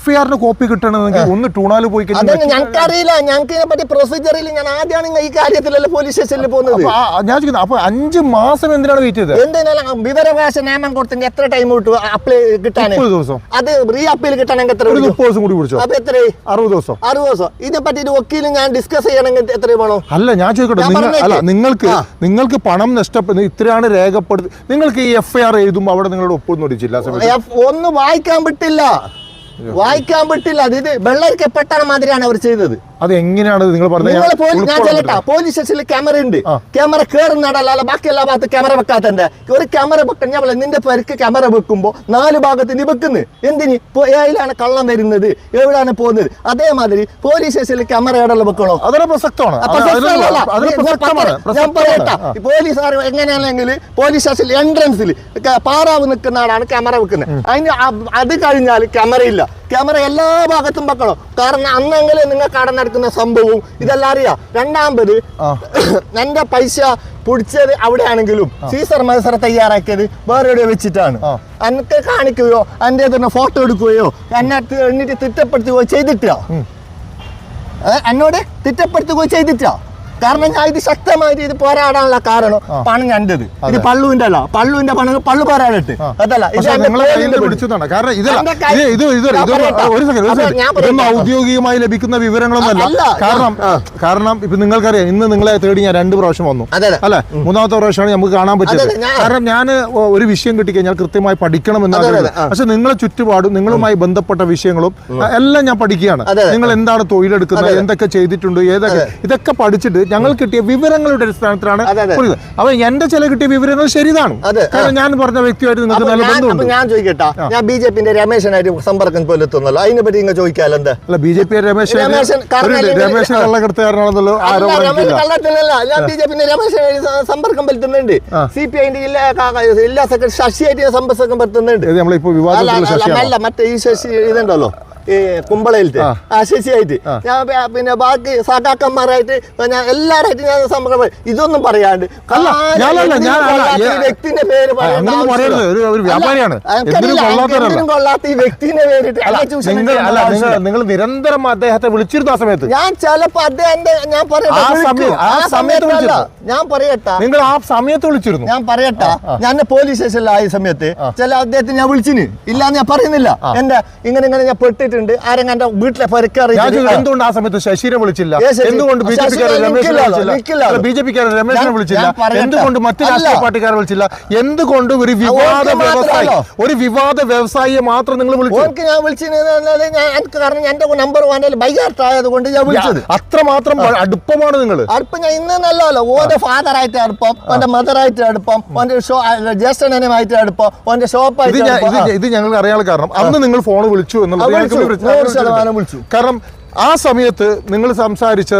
S2: FIR-ന്റെ കോപ്പി കിട്ടണമെങ്കിൽ ഒന്ന് ടൂണാല് പോയി കഴിഞ്ഞാൽ
S1: ഞങ്ങൾക്കറിയില്ല. ഞങ്ങൾക്ക് ഇതിനെപ്പറ്റി പ്രൊസീജിയറിൽ ഞാൻ ആദ്യമാണ് ഈ കാര്യത്തിലല്ല പോലീസ് സ്റ്റേഷനിൽ പോകുന്നത്.
S2: ഞാൻ ചോദിക്കുന്നത് അപ്പൊ 5 മാസം എന്തിനാണ് വെയിറ്റ് ചെയ്തത്?
S1: എന്തിനാലും വിവരാവകാശ നിയമം കൊടുത്തെങ്കിൽ എത്ര ടൈം കിട്ടും അപ്ലൈ കിട്ടാൻ?
S2: 30 ദിവസം.
S1: അത് റീ അപ്പീൽ കിട്ടണമെങ്കിൽ
S2: 30 ദിവസം കൂടി പിടിച്ചോ?
S1: അപ്പൊ എത്ര?
S2: 60 ദിവസം.
S1: 60 ദിവസം. ഇതിനെപ്പറ്റി വക്കീലും ഞാൻ ഡിസ്കസ് ചെയ്യണമെങ്കിൽ എത്ര വേണോ?
S2: അല്ല ഞാൻ ചോദിക്കട്ടെ, നിങ്ങൾക്ക് പണം നഷ്ടപ്പെടുന്നത് ഇത്രയാണ് രേഖപ്പെടുത്തി. നിങ്ങൾക്ക് ഈ FIR എഴുതുമ്പോൾ അവിടെ നിങ്ങളുടെ ഒപ്പൊന്നും ജില്ലാ സമിതി
S1: ഒന്നും വായിക്കാൻ പറ്റില്ല. ഇത് വെള്ളരിക്കപ്പെട്ടാണ് മാതിരിയാണ് അവർ ചെയ്തത്.
S2: അത് എങ്ങനെയാണ് നിങ്ങൾ പറഞ്ഞത്?
S1: പോലീസ് സ്റ്റേഷനിൽ ക്യാമറ ഉണ്ട്. ക്യാമറ കയറുന്നടല്ല ബാക്കി എല്ലാ ഭാഗത്ത് ക്യാമറ വെക്കാത്തന്റെ ഒരു ക്യാമറ വെക്കണം. ഞാൻ നിന്റെ പേർക്ക് ക്യാമറ വെക്കുമ്പോ 4 ഭാഗത്ത് നീ വെക്കുന്നു. എന്തിന്? ഏതിലാണ് കള്ളം വരുന്നത്, എവിടെയാണ് പോകുന്നത്? അതേമാതിരി പോലീസ് സ്റ്റേഷനിൽ ക്യാമറ എവിടെ വെക്കണോ?
S2: അതൊരു പ്രസക്തമാണ്.
S1: ഞാൻ പറയട്ടെ, പോലീസുകാർ എങ്ങനെയാണെങ്കിൽ പോലീസ് സ്റ്റേഷനിൽ എൻട്രൻസിൽ പാറാവ് നിൽക്കുന്ന ആളാണ് ക്യാമറ വെക്കുന്നത്. അത് കഴിഞ്ഞാൽ ക്യാമറ ഇല്ല. ക്യാമറ എല്ലാ ഭാഗത്തും വെക്കണം. കാരണം അന്നെങ്കിലും നിങ്ങൾക്ക് അവിടെ നടക്കുന്ന സംഭവവും ഇതെല്ലാം അറിയാം. രണ്ടാമത് എന്റെ പൈസ പിടിച്ചത് അവിടെയാണെങ്കിലും സീസർ മത്സരം തയ്യാറാക്കിയത് വേറെ എവിടെ വെച്ചിട്ടാണ്. എനിക്ക് കാണിക്കുകയോ എൻ്റെ തന്നെ ഫോട്ടോ എടുക്കുകയോ എന്നിട്ട് തിട്ടപ്പെടുത്തുകയോ ചെയ്തിട്ടാ. എന്നോട് തിട്ടപ്പെടുത്തുകയോ ചെയ്തിട്ടാ. കാരണം ഞാൻ ഇത് ശക്തമായിട്ട് ഇത് പോരാടാനുള്ള കാരണം പണം കണ്ടത് ഇത് പള്ളുവിന്റെ അല്ല. പള്ളുവിന്റെ പണം പള്ളു പോരാടട്ടെ. അതല്ല
S2: ഔദ്യോഗികമായി ലഭിക്കുന്ന വിവരങ്ങളൊന്നല്ല. കാരണം ഇപ്പൊ നിങ്ങൾക്കറിയാം, ഇന്ന് നിങ്ങളെ തേടി ഞാൻ 2 പ്രാവശ്യം വന്നു അല്ലെ. 3ാമത്തെ പ്രാവശ്യമാണ് നമുക്ക് കാണാൻ പറ്റിയത്. കാരണം ഞാൻ ഒരു വിഷയം കിട്ടിക്കഴിഞ്ഞാൽ കൃത്യമായി പഠിക്കണമെന്ന് ആഗ്രഹം. പക്ഷെ നിങ്ങളെ ചുറ്റുപാടും നിങ്ങളുമായി ബന്ധപ്പെട്ട വിഷയങ്ങളും എല്ലാം ഞാൻ പഠിക്കുകയാണ്. നിങ്ങൾ എന്താണ് തൊഴിലെടുക്കുന്നത്, എന്തൊക്കെ ചെയ്തിട്ടുണ്ട്, ഇതൊക്കെ പഠിച്ചിട്ട് ഞങ്ങൾ കിട്ടിയ വിവരങ്ങളുടെ അടിസ്ഥാനത്തിലാണ്. അപ്പൊ എന്റെ ചില കിട്ടിയ വിവരങ്ങൾ ശരിതാണ്. കാരണം ഞാൻ പറഞ്ഞ വ്യക്തിയായിട്ട് നിങ്ങൾക്ക് നല്ല ബന്ധമുണ്ട്.
S1: ഞാൻ ചോദിക്കട്ടെ, ഞാൻ BJP-ന്റെ രമേശനായിട്ട് സമ്പർക്കം പോലെത്തുന്നല്ലോ. അതിനെ പറ്റി നിങ്ങൾ ചോദിക്കാല്ലോ. എന്താ
S2: BJP രമേശ് കള്ളക്കടത്തുകാരനാണെന്നല്ലോ ആരോപണം.
S1: ഞാൻ BJP-ന്റെ രമേശനായിട്ട് സമ്പർക്കം പറ്റുന്നുണ്ട്. CPI-ന്റെ എല്ലാ സെക്രട്ടറി ശശിയായിട്ട് സമ്പർക്കം പറ്റുന്നുണ്ട്. അല്ല മറ്റേ ഈ ശശി ഇതുണ്ടല്ലോ ഈ കുമ്പളയിലത്തെ ശശിയായിട്ട് ഞാൻ പിന്നെ ബാക്കി സഖാക്കന്മാരായിട്ട് ഞാൻ എല്ലാരായിട്ട് ഞാൻ സമ്പർക്കം. ഇതൊന്നും പറയാണ്ട് വ്യക്തിന്റെ പേര് കൊള്ളാത്ത ഈ വ്യക്തിന്റെ പേരിട്ട്
S2: നിങ്ങൾ നിരന്തരം അദ്ദേഹത്തെ വിളിച്ചിരുന്ന ആ സമയത്ത്
S1: ഞാൻ ചിലപ്പോ അദ്ദേഹത്തെ ഞാൻ പറയട്ടെ നിങ്ങൾ ആ സമയത്ത് വിളിച്ചിരുന്നു. ഞാൻ പറയട്ടെ, ഞാൻ പോലീസ് സ്റ്റേഷനിലായ സമയത്ത് ചില അദ്ദേഹത്തിന് ഞാൻ വിളിച്ചിന്. ഇല്ലാന്ന് ഞാൻ പറയുന്നില്ല. എന്റെ ഇങ്ങനെ ഞാൻ പെട്ടിട്ട് വിളിച്ചിട്ടുണ്ട് ആരെങ്കിലും എന്റെ വീട്ടിലെ പരിക്കറി
S2: എന്തുകൊണ്ട് ആ സമയത്ത് ശശിനെ വിളിച്ചില്ല? എന്തുകൊണ്ട് ബി ജെ പിക്കാരൻ രമേശിനെ വിളിച്ചില്ല? ബി ജെ പിക്കാരൻ രമേശിനെ വിളിച്ചില്ല? എന്തുകൊണ്ട് മറ്റു രാഷ്ട്രീയ പാർട്ടിക്കാരെ വിളിച്ചില്ല? എന്തുകൊണ്ട് ഒരു വിവാദ വ്യവസായിയെ മാത്രം നിങ്ങൾ വിളിച്ചു?
S1: ഞാൻ വിളിച്ചത് കാരണം എന്റെ നമ്പർ ബൈഹാർട്ട് കൊണ്ട് ഞാൻ വിളിച്ചത്.
S2: അത്രമാത്രം അടുപ്പമാണ് നിങ്ങൾ.
S1: അടുപ്പം ഞാൻ ഇന്ന് നല്ലല്ലോ. ഓന്റെ ഫാദർ ആയിട്ട് അടുപ്പം, ഓന്റെ മദർ ആയിട്ട് അടുപ്പം, ഓന്റെ ജ്യേഷ്ഠനുമായിട്ട് അടുപ്പം, ഓന്റെ ഷോപ്പായിട്ട്.
S2: ഇത് ഞങ്ങൾ അറിയാനുള്ള കാരണം അന്ന് നിങ്ങൾ ഫോൺ വിളിച്ചു എന്നുള്ളത്
S1: വിളിച്ചു.
S2: കാരണം ആ സമയത്ത് നിങ്ങൾ സംസാരിച്ച്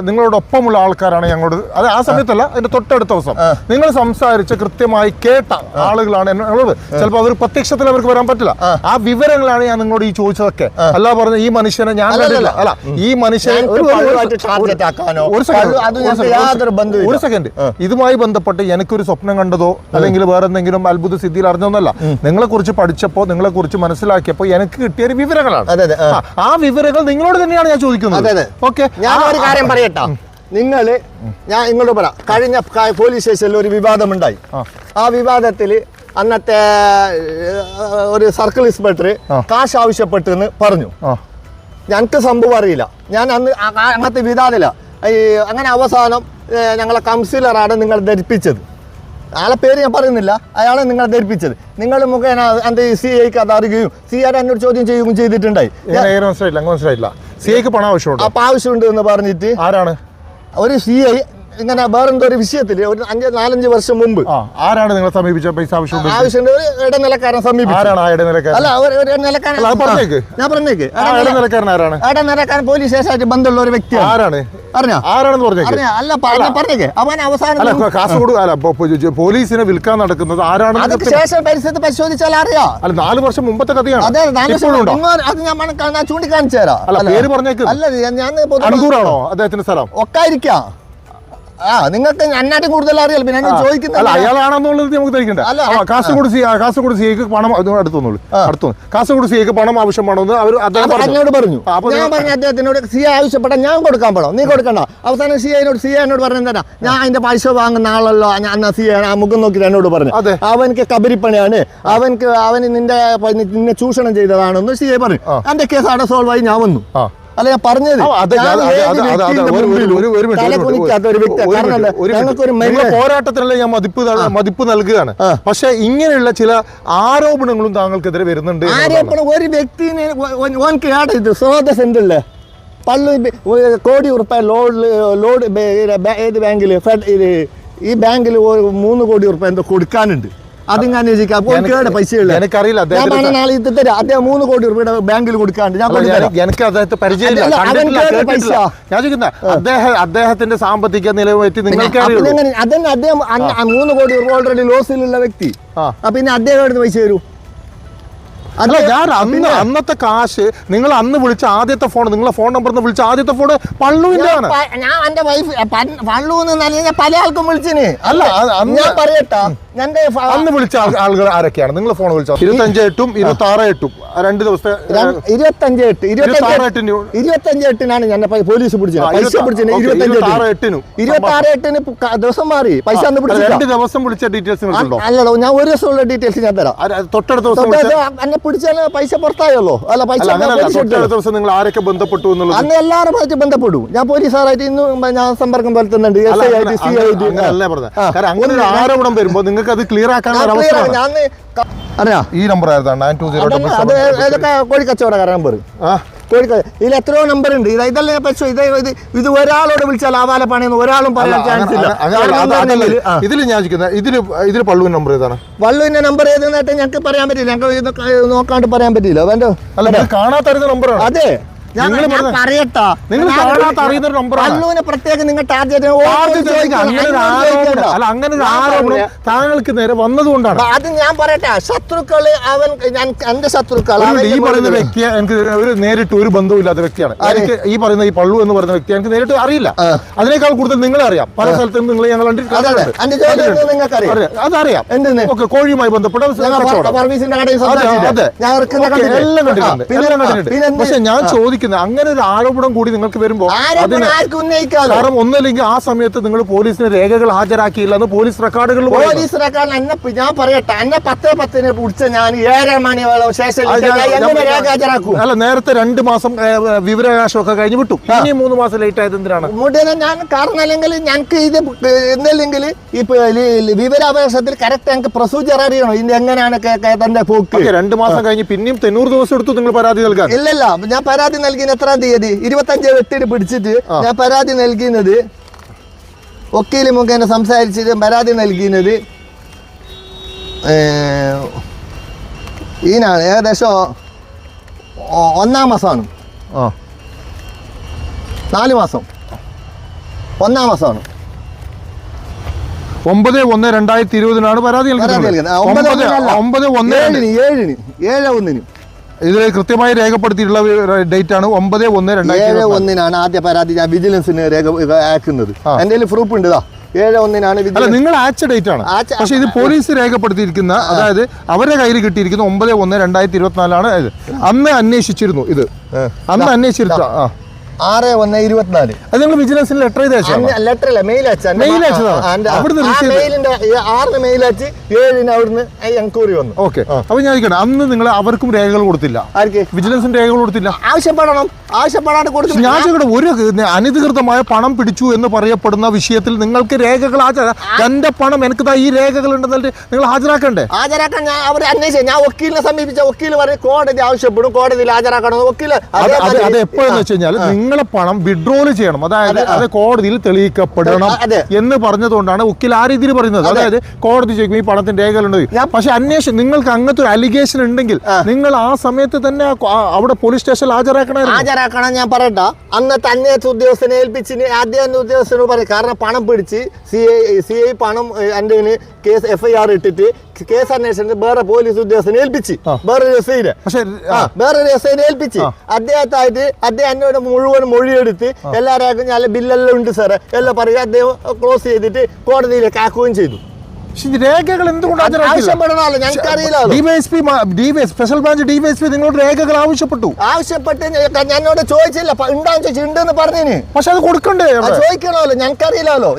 S2: നിങ്ങളോടൊപ്പമുള്ള ആൾക്കാരാണ് ഞങ്ങളോട്, അത് ആ സമയത്തല്ല അതിന്റെ തൊട്ടടുത്ത ദിവസം നിങ്ങൾ സംസാരിച്ച് കൃത്യമായി കേട്ട ആളുകളാണ് എന്നോട്. ചിലപ്പോൾ അവർ പ്രത്യക്ഷത്തിൽ അവർക്ക് വരാൻ പറ്റില്ല. ആ വിവരങ്ങളാണ് ഞാൻ നിങ്ങളോട് ഈ ചോദിച്ചതൊക്കെ. അല്ല പറഞ്ഞ ഈ മനുഷ്യനെ ഞാൻ കണ്ടില്ല. അല്ല ഈ മനുഷ്യൻ ഒരു സെക്കൻഡ് ഇതുമായി ബന്ധപ്പെട്ട് എനിക്കൊരു സ്വപ്നം കണ്ടതോ അല്ലെങ്കിൽ വേറെ എന്തെങ്കിലും അത്ഭുത സിദ്ധിയിൽ അറിഞ്ഞൊന്നല്ല. നിങ്ങളെ കുറിച്ച് പഠിച്ചപ്പോൾ നിങ്ങളെ കുറിച്ച് മനസ്സിലാക്കിയപ്പോൾ എനിക്ക് കിട്ടിയ ഒരു വിവരങ്ങളാണ്. ആ വിവരങ്ങൾ നിങ്ങളോട് തന്നെയാണ് ഞാൻ ചോദിക്കുന്നത്. ഓക്കെ,
S1: ഞാൻ ഒരു കാര്യം പറയട്ടോ. ഞാൻ നിങ്ങളോട് പറയാം, കഴിഞ്ഞ പോലീസ് സ്റ്റേഷനിൽ ഒരു വിവാദമുണ്ടായി. ആ വിവാദത്തിൽ അന്നത്തെ ഒരു സർക്കിൾ ഇൻസ്പെക്ടർ കാശ് ആവശ്യപ്പെട്ടു എന്ന് പറഞ്ഞു. ഞങ്ങൾക്ക് സംഭവം അറിയില്ല. ഞാൻ അന്ന് അങ്ങനത്തെ വിവാദമില്ല. അങ്ങനെ അവസാനം ഞങ്ങളെ കൗൺസിലറാണ് നിങ്ങൾ ധരിപ്പിച്ചത്. അയാളെ പേര് ഞാൻ പറയുന്നില്ല, അയാളെ നിങ്ങൾ ധരിപ്പിച്ചത്. നിങ്ങൾ മുഖേന എൻ്റെ CIക്ക് അത് അറിയുകയും CI എന്നോട് ചോദ്യം ചെയ്യുകയും ചെയ്തിട്ടുണ്ടായി.
S2: മനസ്സിലായില്ല. CIക്ക് പണം ആവശ്യമുണ്ട്.
S1: അപ്പം ആവശ്യമുണ്ട് എന്ന് പറഞ്ഞിട്ട്
S2: ആരാണ്
S1: ഒരു CI ഇങ്ങനെ വേറെന്തോ ഒരു വിഷയത്തിൽ ഒരു 4-5 വർഷം മുമ്പ്
S2: ആരാണ് നിങ്ങളെ സമീപിച്ച പൈസ
S1: ആവശ്യമുണ്ട്? ഒരു ഇടനിലക്കാരൻ സമീപിച്ചു.
S2: അല്ല
S1: ഞാൻ പറഞ്ഞേക്ക് ഇടനിലക്കാരൻ പോലീസ് സ്റ്റേഷനായിട്ട് ബന്ധമുള്ള ഒരു വ്യക്തിയാണ്.
S2: ആരാണെന്ന്
S1: പറഞ്ഞേക്ക് അവൻ അവസാനം
S2: കാസർഗോഡ് പോലീസിനെ വിൽക്കാൻ നടക്കുന്നത് ആരാണ്?
S1: സ്റ്റേഷൻ പരിസരത്ത് പരിശോധിച്ചാൽ അറിയാം.
S2: അല്ല 4 വർഷം മുമ്പത്തെ കഥയാണ്.
S1: അതെ, അത് ഞാൻ ചൂണ്ടിക്കാണിച്ചു തരാം.
S2: അൺകൂറാണോ അദ്ദേഹത്തിന്റെ സ്ഥലം?
S1: ഒക്കെ ആയിരിക്കാം. നിങ്ങൾക്ക് അന്നാട്ടും കൂടുതൽ അറിയാലോ. പിന്നെ ചോദിക്കുന്നത്
S2: അയാളാണെന്നുള്ളത് നമുക്ക് തിരിക്കണ്ട. കാസർഗോഡ് സിക്ക് പണം കാസർഗോഡ് സിക്ക് പണം ആവശ്യമാണെന്ന്
S1: എന്നോട് പറഞ്ഞു. ഞാൻ പറഞ്ഞു അദ്ദേഹത്തിനോട് CI ആവശ്യപ്പെട്ടാൽ ഞാൻ കൊടുക്കാൻ പാടോ, നീ കൊടുക്കണ്ട. അവസാനം CI എന്നോട് പറഞ്ഞാ ഞാൻ അതിന്റെ പൈസ വാങ്ങുന്ന ആളല്ലോ. CI ആ മുഖം നോക്കിയിട്ട് എന്നോട് പറഞ്ഞു അവനക്ക് കബരിപ്പണിയാണ്, അവന് നിന്നെ ചൂഷണം ചെയ്തതാണെന്ന് CI പറഞ്ഞു. എന്റെ കേസ് അവിടെ സോൾവ് ആയി ഞാൻ വന്നു. അല്ല ഞാൻ പറഞ്ഞത്
S2: പോരാട്ടത്തിനല്ലേ ഞാൻ മതിപ്പ് നൽകുകയാണ്. പക്ഷെ ഇങ്ങനെയുള്ള ചില ആരോപണങ്ങളും താങ്കൾക്കെതിരെ വരുന്നുണ്ട്.
S1: ആരോപണം ഒരു വ്യക്തിനെ സ്രോതസ് ഉണ്ടല്ലേ, കോടി ഉറുപ്പ ലോഡ് ഏത് ബാങ്കില് ഈ ബാങ്കിൽ 3 കോടി ഉറുപ്പ എന്തോ കൊടുക്കാനുണ്ട്. അത് ഞാൻ പൈസ
S2: എനിക്കറിയില്ല.
S1: അദ്ദേഹം 3 കോടി രൂപയുടെ ബാങ്കിൽ കൊടുക്കാണ്ട്
S2: എനിക്ക് അദ്ദേഹത്തെ പരിചയമില്ല. ഞാൻ ചോദിക്കുന്ന അദ്ദേഹത്തിന്റെ സാമ്പത്തിക നിലവാരത്തിൽ നിങ്ങൾക്ക്
S1: അതന്നെ. അദ്ദേഹം 3 കോടി രൂപ ഓൾറെഡി ലോസിലുള്ള വ്യക്തി. പിന്നെ അദ്ദേഹം എടുത്ത് പൈസ തരൂ.
S2: അല്ല ഞാൻ അന്നത്തെ കാശ് നിങ്ങൾ അന്ന് വിളിച്ച ആദ്യത്തെ ഫോൺ, നിങ്ങളെ ഫോൺ നമ്പറിൽ വിളിച്ച ആദ്യത്തെ ഫോൺ പള്ളുവിന്റെ ആണ്.
S1: ഞാൻ എന്റെ വൈഫ് പള്ളൂന്ന് പല ആൾക്കും വിളിച്ചിന്. അല്ല ഞാൻ പറയട്ടാ,
S2: അന്ന് വിളിച്ച ആളുകൾ ആരൊക്കെയാണ്? നിങ്ങൾ ഫോൺ വിളിച്ചത് 25/8 26/8 2 ദിവസത്തെ
S1: 25/8 ഞാൻ പോലീസ് പിടിച്ചത്. പൈസ പിടിച്ചത് 26/8 ദിവസം മാറി. പൈസ
S2: 2 ദിവസം വിളിച്ച ഡീറ്റെയിൽസ്
S1: അല്ലല്ലോ, ഞാൻ ഒരു ദിവസമുള്ള ഡീറ്റെയിൽസ് ഞാൻ തരാം.
S2: തൊട്ടടുത്ത ദിവസം
S1: പിടിച്ചാൽ പൈസ പുറത്തായല്ലോ. അല്ല പൈസ
S2: ദിവസം നിങ്ങൾ ആരൊക്കെ ബന്ധപ്പെട്ടു എന്നുള്ളത്
S1: അന്ന് എല്ലാവരുമായിട്ട് ബന്ധപ്പെടും. ഞാൻ പോലീസുകാരായിട്ട് ഇന്നും ഞാൻ സമ്പർക്കം പുലർത്തുന്നുണ്ട്.
S2: അങ്ങനെ ഒരു ആരോപണം വരുമ്പോ നിങ്ങൾക്ക് അത് ക്ലിയർ ആക്കാൻ
S1: അറിയാം.
S2: ഈ നമ്പർ
S1: ഏതൊക്കെ കോഴിക്കച്ചവടക്കാര നമ്പർ ഇതിൽ എത്രയോ നമ്പർ ഉണ്ട്. ഇതല്ലേ പക്ഷേ ഇത് ഒരാളോട് വിളിച്ചാൽ ആവാല പണിയെന്ന് ഒരാളും പറയാൻ ചാൻസ് ഇല്ല.
S2: ഇതിൽ ഞാൻ ഇതിൽ പള്ളുവിന്റെ നമ്പർ ഏതാണ്?
S1: പള്ളുവിന്റെ നമ്പർ ഏതെന്നായിട്ട് ഞങ്ങൾക്ക് പറയാൻ പറ്റില്ല. ഞങ്ങൾക്ക് നോക്കാണ്ട് പറയാൻ പറ്റില്ല.
S2: കാണാത്ത നമ്പറാണ്.
S1: അതെ, പള്ളുവിനെ പ്രത്യേകം നിങ്ങൾ
S2: താങ്കൾക്ക് നേരെ വന്നതുകൊണ്ടാണ്.
S1: അത് ഞാൻ പറയട്ടെ, ശത്രുക്കള് എന്റെ ശത്രുക്കൾ
S2: ഈ പറയുന്ന വ്യക്തിയെ എനിക്ക് നേരിട്ട് ഒരു ബന്ധവുമില്ലാത്ത വ്യക്തിയാണ്. എനിക്ക് ഈ പറയുന്ന ഈ പള്ളു എന്ന് പറയുന്ന വ്യക്തി എനിക്ക് നേരിട്ട് അറിയില്ല. അതിനേക്കാൾ കൂടുതൽ നിങ്ങളെ അറിയാം. പല സ്ഥലത്തും നിങ്ങൾ ഞങ്ങൾ അതറിയാം. ഓക്കെ, കോഴിയുമായി ബന്ധപ്പെട്ട എല്ലാം കണ്ടിട്ടുണ്ട്. പക്ഷെ ഞാൻ ചോദിക്കുന്നത് ചോദിക്കുന്നത്, അങ്ങനെ ഒരു ആരോപണം കൂടി നിങ്ങൾക്ക് വരുമ്പോൾ അതിന് കാരണം ഒന്നല്ലെങ്കിൽ ആ സമയത്ത് നിങ്ങൾ പോലീസിന് രേഖകൾ ഹാജരാക്കിയില്ല എന്ന് പോലീസ് റെക്കോർഡുകൾ
S1: പോലീസ് റെക്കോർഡ് എന്നെ ഞാൻ പറയട്ടെ, എന്നെ 10:10 പിടിച്ച ഞാൻ 7 മണി ശേഷം
S2: അല്ല, നേരത്തെ 2 മാസം വിവരാവകാശമൊക്കെ കഴിഞ്ഞ് വിട്ടു, ഇനി 3 മാസം ലേറ്റ് ആയത് എന്തിനാണ്?
S1: ഞാൻ കാരണം അല്ലെങ്കിൽ ഞങ്ങൾക്ക് ഇത് എന്നല്ലെങ്കിൽ ഇപ്പൊ വിവരാവകാശത്തിൽ കറക്റ്റ് ഞങ്ങൾക്ക് പ്രൊസീജിയർ അറിയണം, ഇത് എങ്ങനെയാണ് തന്റെ പോക്ക്.
S2: 2 മാസം കഴിഞ്ഞ് പിന്നെയും 90 ദിവസം എടുത്തു നിങ്ങൾ പരാതി നൽകാൻ?
S1: ഇല്ലല്ല, ഞാൻ പരാതി നൽകിയത് എത്രാം തീയതി 25/8 പിടിച്ചിട്ട് ഞാൻ പരാതി നൽകുന്നത് വക്കീൽ മുഖേന സംസാരിച്ചിട്ട് പരാതി നൽകുന്നത് ഈനാണ് ഏകദേശം 1 മാസമാണ്. 4 മാസം 1 മാസമാണ്.
S2: 9/1/2020 പരാതി നൽകുന്നത്.
S1: 7/1
S2: ഇതിൽ കൃത്യമായി രേഖപ്പെടുത്തിയിട്ടുള്ള ഡേറ്റ് ആണ് 9/1/2021
S1: ആദ്യ പരാതി ഞാൻ വിജിലൻസിന് അയക്കുന്നത്. എന്റെ പ്രൂഫ് ഉണ്ട്. 7/1
S2: അല്ല, നിങ്ങൾ അയച്ച ഡേറ്റ് ആണ്, പക്ഷെ ഇത് പോലീസ് രേഖപ്പെടുത്തിയിരിക്കുന്ന, അതായത് അവരുടെ കയ്യിൽ കിട്ടിയിരിക്കുന്ന 9/1/2024 അന്ന് അന്വേഷിച്ചിരുന്നു. ഇത് അന്ന് അന്വേഷിച്ചിരുന്നു.
S1: 6/1/24
S2: അത് നിങ്ങൾ വിജിലൻസിന് ലെറ്റർ
S1: ലെറ്ററല്ല, മെയിൽ അയച്ചു. എൻക്വയറി വന്നു.
S2: ഓക്കെ, അപ്പൊ ഞാൻ അന്ന് നിങ്ങൾ അവർക്കും രേഖകൾ കൊടുത്തില്ല, വിജിലൻസിന് രേഖകൾ കൊടുത്തില്ല.
S1: ആവശ്യപ്പെടാണ്ട് കൊടുത്തു.
S2: ഞാൻ ചോദിക്കട്ടെ, ഒരു അനധികൃതമായ പണം പിടിച്ചു എന്ന് പറയപ്പെടുന്ന വിഷയത്തിൽ നിങ്ങൾക്ക് രേഖകൾ എന്റെ പണം എനിക്ക് ഈ രേഖകൾ ഉണ്ടെന്നിട്ട് നിങ്ങൾ ഹാജരാക്കണ്ടേ?
S1: ഹാജരാക്കാൻ ഞാൻ അവരെ അന്വേഷിച്ചു. ഞാൻ വക്കീലിനെ സമീപിച്ച വക്കീൽ പറയും കോടതി ആവശ്യപ്പെടും, കോടതിയിൽ ഹാജരാക്കണം. വക്കീല്
S2: അത് എപ്പോഴെന്ന് വെച്ച് കഴിഞ്ഞാൽ നിങ്ങളെ പണം വിഡ്രോൾ ചെയ്യണം, അതായത് അത് കോടതിയിൽ തെളിയിക്കപ്പെടണം എന്ന് പറഞ്ഞതുകൊണ്ടാണ് വക്കീൽ ആ രീതിയിൽ പറയുന്നത്. അതായത് കോടതി ചോദിക്കും ഈ പണത്തിന്റെ രേഖകളുണ്ട്, പക്ഷെ അന്വേഷണം നിങ്ങൾക്ക് അങ്ങനത്തെ ഒരു അലിഗേഷൻ ഉണ്ടെങ്കിൽ നിങ്ങൾ ആ സമയത്ത് തന്നെ അവിടെ പോലീസ് സ്റ്റേഷനിൽ ഹാജരാക്കണം.
S1: ഞാൻ പറയട്ടെ, അന്നത്തെ അന്വേഷണ ഉദ്യോഗസ്ഥനെ ഏൽപ്പിച്ചിന് ആദ്യം ഉദ്യോഗസ്ഥനോട് പറയും. കാരണം പണം പിടിച്ച് CI പണം എൻ്റെ കേസ് FIR ഇട്ടിട്ട് കേസ് അന്വേഷണത്തിന് വേറെ പോലീസ് ഉദ്യോഗസ്ഥനെ ഏൽപ്പിച്ച് വേറൊരു എസ്ഐനെ ഏൽപ്പിച്ച് അദ്ദേഹത്തായിട്ട് അദ്ദേഹം എന്നോട് മുഴുവൻ മൊഴിയെടുത്ത് എല്ലാവരും നല്ല ബില്ലെല്ലാം ഉണ്ട് സാറേ എല്ലാം പറയുക. അദ്ദേഹം ക്ലോസ് ചെയ്തിട്ട് കോടതിയിലേക്ക് ആക്കുകയും ചെയ്തു.
S2: രേഖകൾ എന്തുകൊണ്ട് സ്പെഷ്യൽ ബ്രാഞ്ച് DYSP നിങ്ങളോട് രേഖകൾ ആവശ്യപ്പെട്ട്
S1: എന്നോട് ചോദിച്ചില്ല, ഉണ്ടാവും ചോദിച്ചിട്ടുണ്ടെന്ന് പറഞ്ഞു.
S2: പക്ഷെ അത് കൊടുക്കണ്ടേ?
S1: ചോദിക്കണമല്ലോ, ഞങ്ങൾക്കറിയില്ലല്ലോ.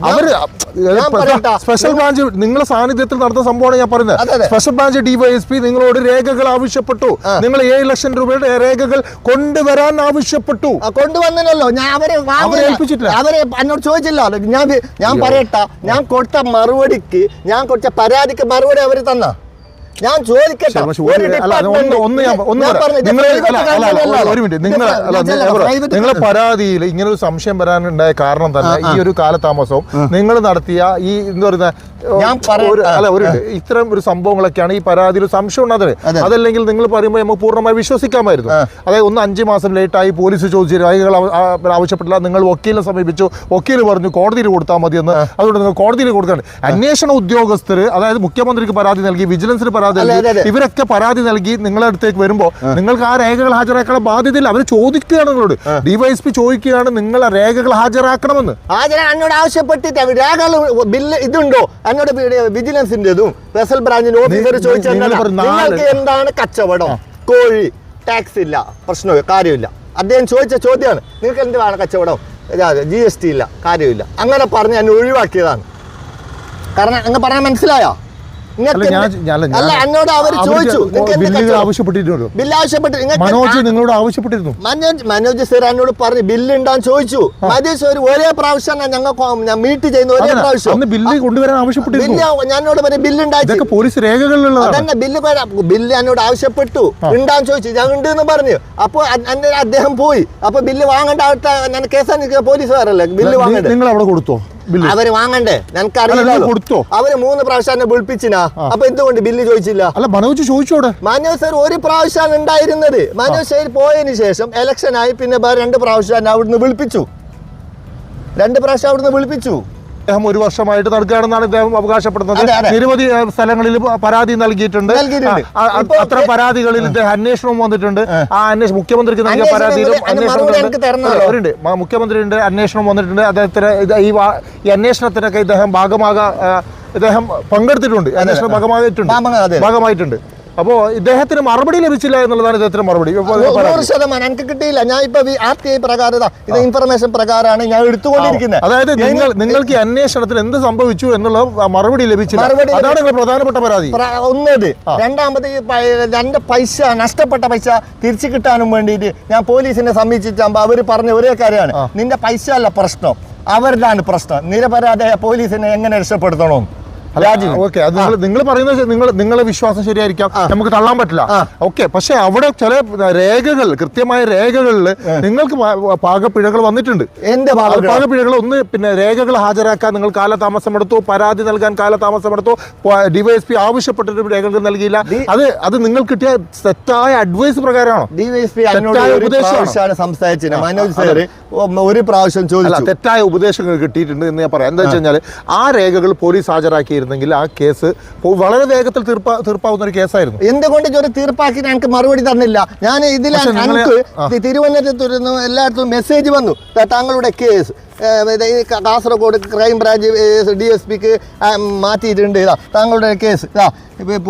S2: സ്പെഷ്യൽ ബ്രാഞ്ച് നിങ്ങളുടെ സാന്നിധ്യത്തിൽ നടന്ന സംഭവമാണ് ഞാൻ പറയുന്നത്. സ്പെഷ്യൽ ബ്രാഞ്ച് DYSP നിങ്ങളോട് രേഖകൾ ആവശ്യപ്പെട്ടു, നിങ്ങൾ 7 ലക്ഷം രൂപയുടെ രേഖകൾ കൊണ്ടുവരാൻ ആവശ്യപ്പെട്ടു.
S1: കൊണ്ടുവന്നല്ലോ, ഞാൻ അവരെ
S2: ഏൽപ്പിച്ചിട്ടില്ല,
S1: അവരെ എന്നോട് ചോദിച്ചില്ലല്ലോ. ഞാൻ പറയട്ടെ, ഞാൻ കൊടുത്ത മറുപടിക്ക് ഞാൻ കൊടുത്ത പരാതിക്ക് മറുപടി അവർ തന്ന. ഞാൻ ചോദിക്കട്ടെ,
S2: നിങ്ങളെ പരാതിയിൽ ഇങ്ങനെ ഒരു സംശയം വരാനുണ്ടായ കാരണം തന്നെ ഈ ഒരു കാലതാമസവും നിങ്ങൾ നടത്തിയ ഈ എന്താ പറയുന്ന ഇത്തരം ഒരു സംഭവങ്ങളൊക്കെയാണ് ഈ പരാതിയിൽ സംശയം ഉണ്ടാകുന്നത്. അതല്ലെങ്കിൽ നിങ്ങൾ പറയുമ്പോൾ നമുക്ക് പൂർണ്ണമായി വിശ്വസിക്കാമായിരുന്നു. അതായത് 5 മാസം ലേറ്റായി പോലീസ് ചോദിച്ചു രേഖകൾ ആവശ്യപ്പെട്ടില്ല, നിങ്ങൾ വക്കീലിനെ സമീപിച്ചു, വക്കീൽ പറഞ്ഞു കോടതിയിൽ കൊടുത്താൽ മതിയെന്ന്, അതുകൊണ്ട് നിങ്ങൾ കോടതിയിൽ കൊടുക്കാണ്ട്. അന്വേഷണ ഉദ്യോഗസ്ഥർ, അതായത് മുഖ്യമന്ത്രിക്ക് പരാതി നൽകി, വിജിലൻസിന് പരാതി നൽകി, ഇവരൊക്കെ പരാതി നൽകി നിങ്ങളുടെ അടുത്തേക്ക് വരുമ്പോൾ നിങ്ങൾക്ക് ആ രേഖകൾ ഹാജരാക്കാൻ ബാധ്യതയില്ല. അവർ ചോദിക്കുകയാണ്, നിങ്ങളോട് DYSP ചോദിക്കുകയാണ് നിങ്ങൾ ആ രേഖകൾ ഹാജരാക്കണമെന്ന്.
S1: എന്നോട് ആവശ്യപ്പെട്ടിട്ട് രേഖകൾ ബില്ല് ഇതുണ്ടോ എന്നോട് വിജിലൻസിന്റെതും സ്പെഷ്യൽ ബ്രാഞ്ചിന്റെ ഓഫീസർ ചോദിച്ചാൽ എന്താണ് കച്ചവടം, കോഴി ടാക്സ് ഇല്ല, പ്രശ്നമില്ല, കാര്യമില്ല. അദ്ദേഹം ചോദിച്ച ചോദ്യമാണ്, നിങ്ങൾക്ക് എന്താണ് കച്ചവടം, GST ഇല്ല, കാര്യമില്ല. അങ്ങനെ പറഞ്ഞ് എന്നെ ഒഴിവാക്കിയതാണ്. കാരണം അങ്ങ് പറഞ്ഞാൽ മനസ്സിലായോ? എന്നോട് അവർ ചോദിച്ചു
S2: ബില്ല് ആവശ്യപ്പെട്ടിരുന്നു. മനോജ് നിങ്ങളോട് ആവശ്യപ്പെട്ടിരുന്നു.
S1: മനോജ് സാർ എന്നോട് പറഞ്ഞു ബില്ല് ഉണ്ടാന്ന് ചോദിച്ചു. മനോജ് സാർ ഒരേ പ്രാവശ്യം ഞാൻ മീറ്റ് ചെയ്യുന്ന ഒരേ പ്രാവശ്യം
S2: ബില്ല് കൊണ്ടുവരാൻ ആവശ്യപ്പെട്ടിരുന്നു.
S1: ഞാനോട് പറഞ്ഞു ബില്ല് ഉണ്ടായി,
S2: പോലീസ് രേഖകളിലുള്ള
S1: അതന്നെ ബില്ല് എന്നോട് ആവശ്യപ്പെട്ടു, ഉണ്ടാന്ന് ചോദിച്ചു, ഞാൻ ഉണ്ട് എന്ന് പറഞ്ഞു. അപ്പൊ അദ്ദേഹം പോയി. അപ്പൊ ബില്ല് വാങ്ങേണ്ട ഞാൻ കേസാ പോലീസുകാരല്ലേ, ബില്ല് വാങ്ങണ്ടേ?
S2: നിങ്ങൾ അവിടെ കൊടുത്തോ?
S1: അവര് വാങ്ങണ്ടേ? ഞങ്ങൾക്കറിയില്ല.
S2: കൊടുത്തോ?
S1: അവര് 3 പ്രാവശ്യം എന്നെ വിളിപ്പിച്ചിനാ. അപ്പൊ എന്തുകൊണ്ട് ബില്ല് ചോദിച്ചില്ല?
S2: അല്ല, മനോജ് ചോദിച്ചോടെ.
S1: മനോജ് സാർ ഒരു പ്രാവശ്യമാണ് ഉണ്ടായിരുന്നത്. മനോജ് സാർ പോയതിനു ശേഷം ഇലക്ഷൻ ആയി, പിന്നെ 2 പ്രാവശ്യം എന്നെ അവിടുന്ന് വിളിപ്പിച്ചു. 2 പ്രാവശ്യം അവിടുന്ന് വിളിപ്പിച്ചു.
S2: അദ്ദേഹം 1 വർഷമായിട്ട് നടക്കുകയാണെന്നാണ് ഇദ്ദേഹം അവകാശപ്പെടുന്നത്. നിരവധി സ്ഥലങ്ങളിൽ പരാതി നൽകിയിട്ടുണ്ട്. അത്ര പരാതികളിൽ ഇദ്ദേഹം അന്വേഷണവും വന്നിട്ടുണ്ട്. ആ അന്വേഷണം മുഖ്യമന്ത്രിക്ക് നൽകിയ പരാതിയിലും അവരുണ്ട്, മുഖ്യമന്ത്രിയുടെ അന്വേഷണം വന്നിട്ടുണ്ട്. അദ്ദേഹത്തിന് ഈ അന്വേഷണത്തിനൊക്കെ ഇദ്ദേഹം ഇദ്ദേഹം പങ്കെടുത്തിട്ടുണ്ട്, അന്വേഷണം ഭാഗമായിട്ടുണ്ട്. അപ്പോൾ ഇദ്ദേഹത്തിന് മറുപടി ലഭിച്ചില്ല എന്നുള്ളതാണ് ഇദ്ദേഹത്തിന് മറുപടി.
S1: 100% എനിക്ക് കിട്ടിയില്ല. ഞാൻ ഇപ്പൊ RTI പ്രകാരം ഇത് ഇൻഫർമേഷൻ പ്രകാരമാണ് ഞാൻ എടുത്തുകൊണ്ടിരിക്കുന്നത്.
S2: അതായത് നിങ്ങൾക്ക് ഈ അന്വേഷണത്തിൽ എന്ത് സംഭവിച്ചു എന്നുള്ള മറുപടി ലഭിച്ചില്ല, അതാണ് നിങ്ങൾ പ്രധാനപ്പെട്ട പരാതി.
S1: ഒന്നത്. രണ്ടാമത് എന്റെ പൈസ, നഷ്ടപ്പെട്ട പൈസ തിരിച്ചു കിട്ടാനും വേണ്ടിയിട്ട് ഞാൻ പോലീസിനെ സമീപിച്ചാകുമ്പോൾ അവർ പറഞ്ഞ ഒരേ കാര്യമാണ്, നിന്റെ പൈസ അല്ല പ്രശ്നം, അവരുടെയാണ് പ്രശ്നം. നിരപരാധിയായ പോലീസിനെ എങ്ങനെ രക്ഷപ്പെടുത്തണോ?
S2: ഓക്കെ, അത് നിങ്ങൾ പറയുന്നത് നിങ്ങളെ വിശ്വാസം ശരിയായിരിക്കാം, നമുക്ക് തള്ളാൻ പറ്റില്ല. ഓക്കെ, പക്ഷെ അവിടെ ചില രേഖകൾ, കൃത്യമായ രേഖകളിൽ നിങ്ങൾക്ക് പാകപ്പിഴകൾ വന്നിട്ടുണ്ട്.
S1: എന്റെ
S2: പാകപ്പിഴകൾ ഒന്ന്, പിന്നെ രേഖകൾ ഹാജരാക്കാൻ നിങ്ങൾ കാലതാമസമെടുത്തു, പരാതി നൽകാൻ കാലതാമസമെടുത്തു, DYSP ആവശ്യപ്പെട്ടിട്ട് രേഖകൾ നൽകിയില്ല. അത് നിങ്ങൾ കിട്ടിയ തെറ്റായ അഡ്വൈസ് പ്രകാരമാണോ?
S1: DYSP സംസാരിച്ചു, മനോജ് സാർ ഒരു പ്രാവശ്യം ചോദിച്ചു.
S2: തെറ്റായ ഉപദേശങ്ങൾ കിട്ടിയിട്ടുണ്ട് എന്ന് ഞാൻ പറയാം. എന്താ വെച്ച് കഴിഞ്ഞാൽ ആ രേഖകൾ പോലീസ് ഹാജരാക്കി ആ കേസ് വളരെ വേഗത്തിൽ തീർപ്പാവുന്ന ഒരു കേസായിരുന്നു.
S1: എന്തുകൊണ്ട് ഒരു തീർപ്പാക്കി എനിക്ക് മറുപടി തന്നില്ല? ഞാൻ ഇതിൽ തിരുവനന്തപുരത്ത് എല്ലായിടത്തും മെസ്സേജ് വന്നു, താങ്കളുടെ കേസ് കാസർഗോഡ് ക്രൈം ബ്രാഞ്ച് DSPക്ക് മാറ്റിയിട്ടുണ്ട്, താങ്കളുടെ കേസ്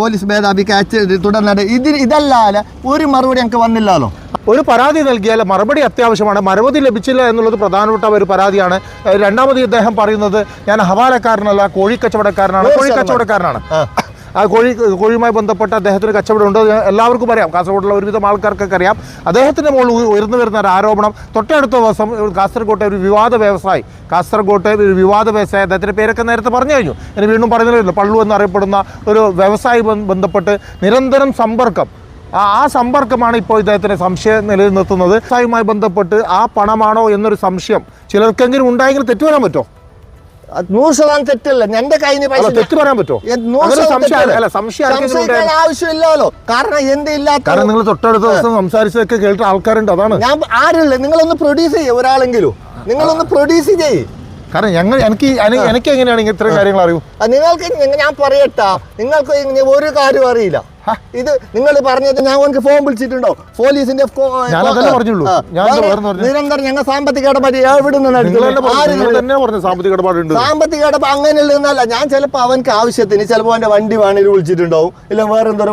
S1: പോലീസ് മേധാവിക്ക് തുടർന്നത്. ഇതല്ലാതെ ഒരു മറുപടി എനിക്ക് വന്നില്ലല്ലോ.
S2: ഒരു പരാതി നൽകിയാൽ മറുപടി അത്യാവശ്യമാണ്. മറുപടി ലഭിച്ചില്ല എന്നുള്ളത് പ്രധാനപ്പെട്ട ഒരു പരാതിയാണ്. രണ്ടാമത് ഇദ്ദേഹം പറയുന്നത് ഞാൻ ഹവാലക്കാരനല്ല, കോഴിക്കച്ചവടക്കാരനാണ്. കോഴിക്കച്ചവടക്കാരനാണ്. ആ കോഴിയുമായി ബന്ധപ്പെട്ട അദ്ദേഹത്തിന് കച്ചവടം ഉണ്ട്, എല്ലാവർക്കും അറിയാം, കാസർഗോഡുള്ള ഒരുവിധം ആൾക്കാർക്കൊക്കെ അറിയാം. അദ്ദേഹത്തിൻ്റെ മുകളിൽ ഉയർന്നു വരുന്ന ഒരു ആരോപണം, തൊട്ടടുത്ത ദിവസം കാസർഗോട്ടെ ഒരു വിവാദ വ്യവസായി, അദ്ദേഹത്തിൻ്റെ പേരൊക്കെ നേരത്തെ പറഞ്ഞു കഴിഞ്ഞു, ഇനി വീണ്ടും പറയുന്നില്ലല്ലോ, പള്ളു എന്നറിയപ്പെടുന്ന ഒരു വ്യവസായി ബന്ധപ്പെട്ട് നിരന്തരം സമ്പർക്കം, ആ സമ്പർക്കമാണ് ഇപ്പോൾ ഇദ്ദേഹത്തിന് സംശയം നിലനിർത്തുന്നത്. വ്യവസായവുമായി ബന്ധപ്പെട്ട് ആ പണമാണോ എന്നൊരു സംശയം ചിലർക്കെങ്കിലും ഉണ്ടായെങ്കിൽ തെറ്റു വരാൻ പറ്റുമോ?
S1: 100% തെറ്റല്ല. എന്റെ കയ്യിൽ പൈസ
S2: തെറ്റ് പറയാൻ പറ്റുമോ?
S1: ആവശ്യമില്ലല്ലോ. കാരണം
S2: കാരണം നിങ്ങൾ തൊട്ടടുത്ത ദിവസം സംസാരിച്ചതൊക്കെ കേട്ട ആൾക്കാരുണ്ട്, അതാണ്.
S1: ഞാൻ ആരുള്ള നിങ്ങളൊന്ന് പ്രൊഡ്യൂസ് ചെയ്യും, ഒരാളെങ്കിലും നിങ്ങളൊന്ന് പ്രൊഡ്യൂസ് ചെയ്യും.
S2: കാരണം എനിക്ക് എങ്ങനെയാണ് ഇത്രയും കാര്യങ്ങൾ അറിയൂ?
S1: നിങ്ങൾക്ക് ഞാൻ പറയട്ടാ, നിങ്ങൾക്ക് ഒരു കാര്യം അറിയില്ല. ഇത് നിങ്ങൾ പറഞ്ഞത് ഞാൻ എനിക്ക് ഫോൺ വിളിച്ചിട്ടുണ്ടോ? പോലീസിന്റെ നിരന്തരം ഞങ്ങൾ സാമ്പത്തിക ഇടപാട് സാമ്പത്തിക ഇടപാട് അങ്ങനെയുള്ളതല്ല. ഞാൻ ചിലപ്പോ അവനക്ക് ആവശ്യത്തിന് ചിലപ്പോ അവന്റെ വണ്ടി വേണമെങ്കിൽ വിളിച്ചിട്ടുണ്ടാവും, ഇല്ല വേറെ എന്തോ.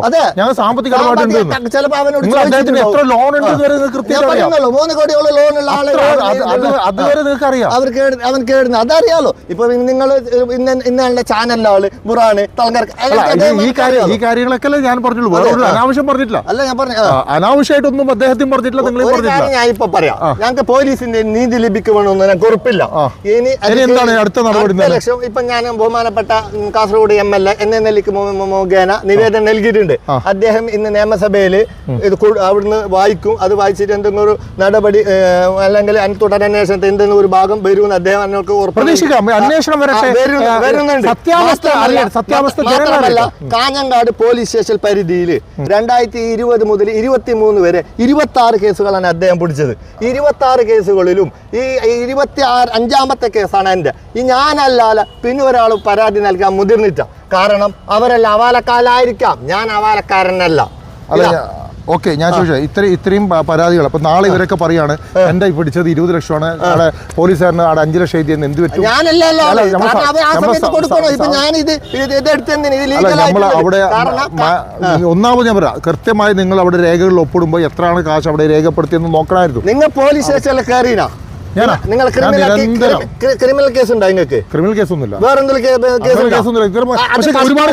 S1: അതെ, ചിലപ്പോ അവനോട് 3 കോടിയോളം ലോണുള്ള ആളെ അവൻ കേടുന്നു, അതറിയാലോ. ഇപ്പൊ നിങ്ങൾ ഇന്ന ചാനലിലെ ബുറാണ് തലങ്കർ
S2: ഈ കാര്യങ്ങളൊക്കെ ഞാൻ പറഞ്ഞുള്ളൂ, അനാവശ്യം പറഞ്ഞിട്ടില്ല.
S1: അല്ല, ഞാൻ പറഞ്ഞു
S2: അനാവശ്യമായിട്ടൊന്നും അദ്ദേഹത്തിന് പറഞ്ഞിട്ടില്ല, നിങ്ങൾ പറഞ്ഞിട്ടില്ല.
S1: ഞാൻ ഇപ്പൊ പറയാം, ഞങ്ങൾക്ക് പോലീസിന്റെ നീതി ലഭിക്കുമെന്നൊന്നും ഞാൻ ഉറപ്പില്ല.
S2: എന്താണ് അടുത്ത നടപടി?
S1: ഇപ്പൊ ഞാൻ ബഹുമാനപ്പെട്ട കാസർഗോഡ് MLA എന്നെ മുഖേന നിവേദനം നൽകിയിട്ടുണ്ട്. അദ്ദേഹം ഇന്ന് നിയമസഭയിൽ ഇത് അവിടുന്ന് വായിക്കും, അത് വായിച്ചിട്ട് എന്തെങ്കിലും ഒരു നടപടി അല്ലെങ്കിൽ തുടരന്വേഷണത്തിൽ എന്തെങ്കിലും ഒരു ഭാഗം വരുമെന്ന് അദ്ദേഹം എന്നോട് മാത്രമല്ല, കാഞ്ഞങ്ങാട് പോലീസ് സ്റ്റേഷൻ പരിധിയിൽ 2020 മുതൽ 23 വരെ 26 കേസുകളാണ് അദ്ദേഹം പിടിച്ചത്. 26 കേസുകളിലും ഈ 25ാമത്തെ കേസാണ് എൻ്റെ. ഈ ഞാനല്ലാതെ പിന്നെ ഒരാൾ പരാതി നൽകാൻ മുതിർന്നിട്ട. കാരണം അവരെല്ലാം അവാലക്കാരായിരിക്കാം, ഞാൻ അവാലക്കാരനല്ല.
S2: ഓക്കെ, ഞാൻ ചോദിച്ചാൽ ഇത്രയും പരാതികൾ. അപ്പൊ നാളെ ഇവരൊക്കെ പറയാണ് എന്റെ പിടിച്ചത് 20 ലക്ഷമാണ്, അവിടെ പോലീസുകാരന് അവിടെ 5 ലക്ഷം എഴുതിയെന്ന് എന്ത് പറ്റും? അവിടെ ഒന്നാമത് ഞാൻ പറയാം, കൃത്യമായി നിങ്ങൾ അവിടെ രേഖകളിൽ ഒപ്പിടുമ്പോൾ എത്രയാണ് കാശ് അവിടെ രേഖപ്പെടുത്തിയെന്ന് നോക്കണമായിരുന്നു.
S1: നിങ്ങൾ പോലീസ് സ്റ്റേഷനിൽ കയറിനാ? നിങ്ങൾ ക്രിമിനൽ കേസ് ഉണ്ടോ? നിങ്ങൾക്ക്
S2: ക്രിമിനൽ കേസൊന്നുമില്ല,
S1: വേറെ ഒരുപാട്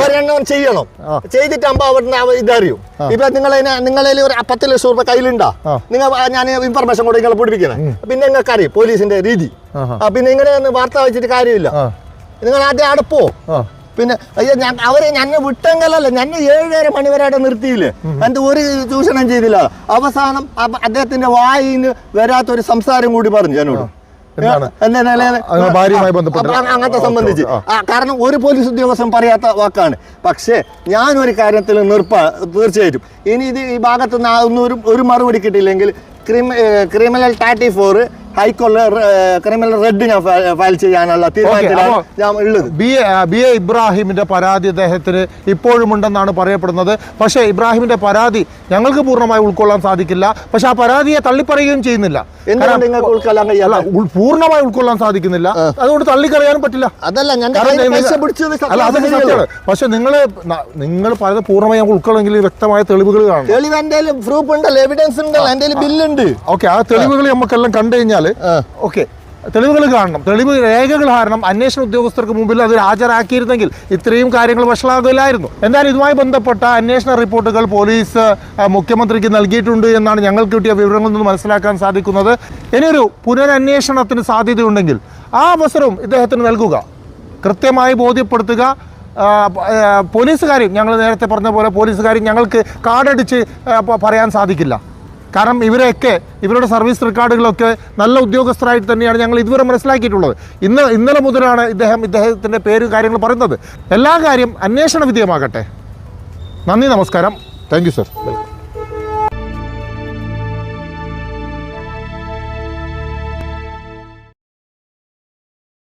S1: ഒരെണ്ണം ചെയ്യണം. ചെയ്തിട്ടാകുമ്പോ അവിടുന്ന് ഇതറിയും. ഇപ്പൊ നിങ്ങളെ ഒരു 10 ലക്ഷം രൂപ കയ്യിലുണ്ടോ? ഞാൻ ഇൻഫർമേഷൻ കൂടെ നിങ്ങളെ പിടിപ്പിക്കണം. പിന്നെ നിങ്ങൾക്ക് അറിയും പോലീസിന്റെ രീതി. പിന്നെ ഇങ്ങനെ വാർത്ത വെച്ചിട്ട് കാര്യമില്ല. നിങ്ങൾ ആദ്യം അടപ്പോ. പിന്നെ അവരെ ഞന്നെ വിട്ടെങ്കിലല്ല, ഞന്നെ 7:30 മണി വരെ അവിടെ നിർത്തിയില്ലേ, എന്റെ ഒരു ചൂഷണം ചെയ്തില്ല. അവസാനം അദ്ദേഹത്തിന്റെ വായിന്ന് വരാത്തൊരു സംസാരം കൂടി പറഞ്ഞു എന്നോട്, അങ്ങനത്തെ സംബന്ധിച്ച്. കാരണം ഒരു പോലീസ് ഉദ്യോഗസ്ഥൻ പറയാത്ത വാക്കാണ്. പക്ഷേ ഞാനൊരു കാര്യത്തിൽ തീർച്ചയായിട്ടും ഇനി ഇത് ഈ ഭാഗത്തുനിന്ന് ഒരു മറുപടി കിട്ടിയില്ലെങ്കിൽ ക്രിമിനൽ 34 ഹൈക്കോടതി ക്രിമിനൽ റെഡ് ഞാൻ ഫയൽ ചെയ്യാനുള്ള തീരുമാനത്തിലാണ് ഞാൻ ഉള്ളത്.
S2: ബി എ ഇബ്രാഹിമിന്റെ പരാതി അദ്ദേഹത്തിന് ഇപ്പോഴും ഉണ്ടെന്നാണ് പറയപ്പെടുന്നത്. പക്ഷേ ഇബ്രാഹിമിന്റെ പരാതി ഞങ്ങൾക്ക് പൂർണ്ണമായി ഉൾക്കൊള്ളാൻ സാധിക്കില്ല. പക്ഷെ ആ പരാതിയെ തള്ളിപ്പറയുകയും ചെയ്യുന്നില്ല. പൂർണ്ണമായി ഉൾക്കൊള്ളാൻ സാധിക്കുന്നില്ല, അതുകൊണ്ട് തള്ളിക്കളയാനും പറ്റില്ല.
S1: അതല്ല
S2: അതൊക്കെ സത്യമാണ്. പക്ഷെ നിങ്ങൾ പറയുന്നത് പൂർണ്ണമായി ഞങ്ങൾ ഉൾക്കൊള്ളെങ്കിൽ വ്യക്തമായ തെളിവുകൾ കാണും.
S1: പ്രൂഫ് ഉണ്ടല്ലോ, എവിഡൻസ് ഉണ്ടല്ലോ, എന്റെ ബില്ലുണ്ട്.
S2: ഓക്കെ, ആ തെളിവുകൾ നമുക്കെല്ലാം കണ്ടു കഴിഞ്ഞാൽ ഓക്കെ, തെളിവുകൾ കാണണം. തെളിവ് രേഖകൾ കാരണം അന്വേഷണ ഉദ്യോഗസ്ഥർക്ക് മുമ്പിൽ അത് ഹാജരാക്കിയിരുന്നെങ്കിൽ ഇത്രയും കാര്യങ്ങൾ വഷളാകില്ലായിരുന്നു. എന്തായാലും ഇതുമായി ബന്ധപ്പെട്ട അന്വേഷണ റിപ്പോർട്ടുകൾ പോലീസ് മുഖ്യമന്ത്രിക്ക് നൽകിയിട്ടുണ്ട് എന്നാണ് ഞങ്ങൾക്ക് കിട്ടിയ വിവരങ്ങളിൽ നിന്ന് മനസ്സിലാക്കാൻ സാധിക്കുന്നത്. ഇനിയൊരു പുനരന്വേഷണത്തിന് സാധ്യതയുണ്ടെങ്കിൽ ആ അവസരവും ഇദ്ദേഹത്തിന് നൽകുക, കൃത്യമായി ബോധ്യപ്പെടുത്തുക. പോലീസുകാരും ഞങ്ങൾ നേരത്തെ പറഞ്ഞ പോലെ പോലീസുകാരും ഞങ്ങൾക്ക് കാർഡടിച്ച് പറയാൻ സാധിക്കില്ല. കാരണം ഇവരുടെ സർവീസ് റെക്കോർഡുകളൊക്കെ നല്ല ഉദ്യോഗസ്ഥരായിട്ട് തന്നെയാണ് ഞങ്ങൾ ഇതുവരെ മനസ്സിലാക്കിയിട്ടുള്ളത്. ഇന്നലെ മുതലാണ് ഇദ്ദേഹത്തിൻ്റെ പേര് കാര്യങ്ങൾ പറയുന്നത്. എല്ലാ കാര്യം അന്വേഷണ വിധേയമാകട്ടെ. നന്ദി, നമസ്കാരം. Thank you sir.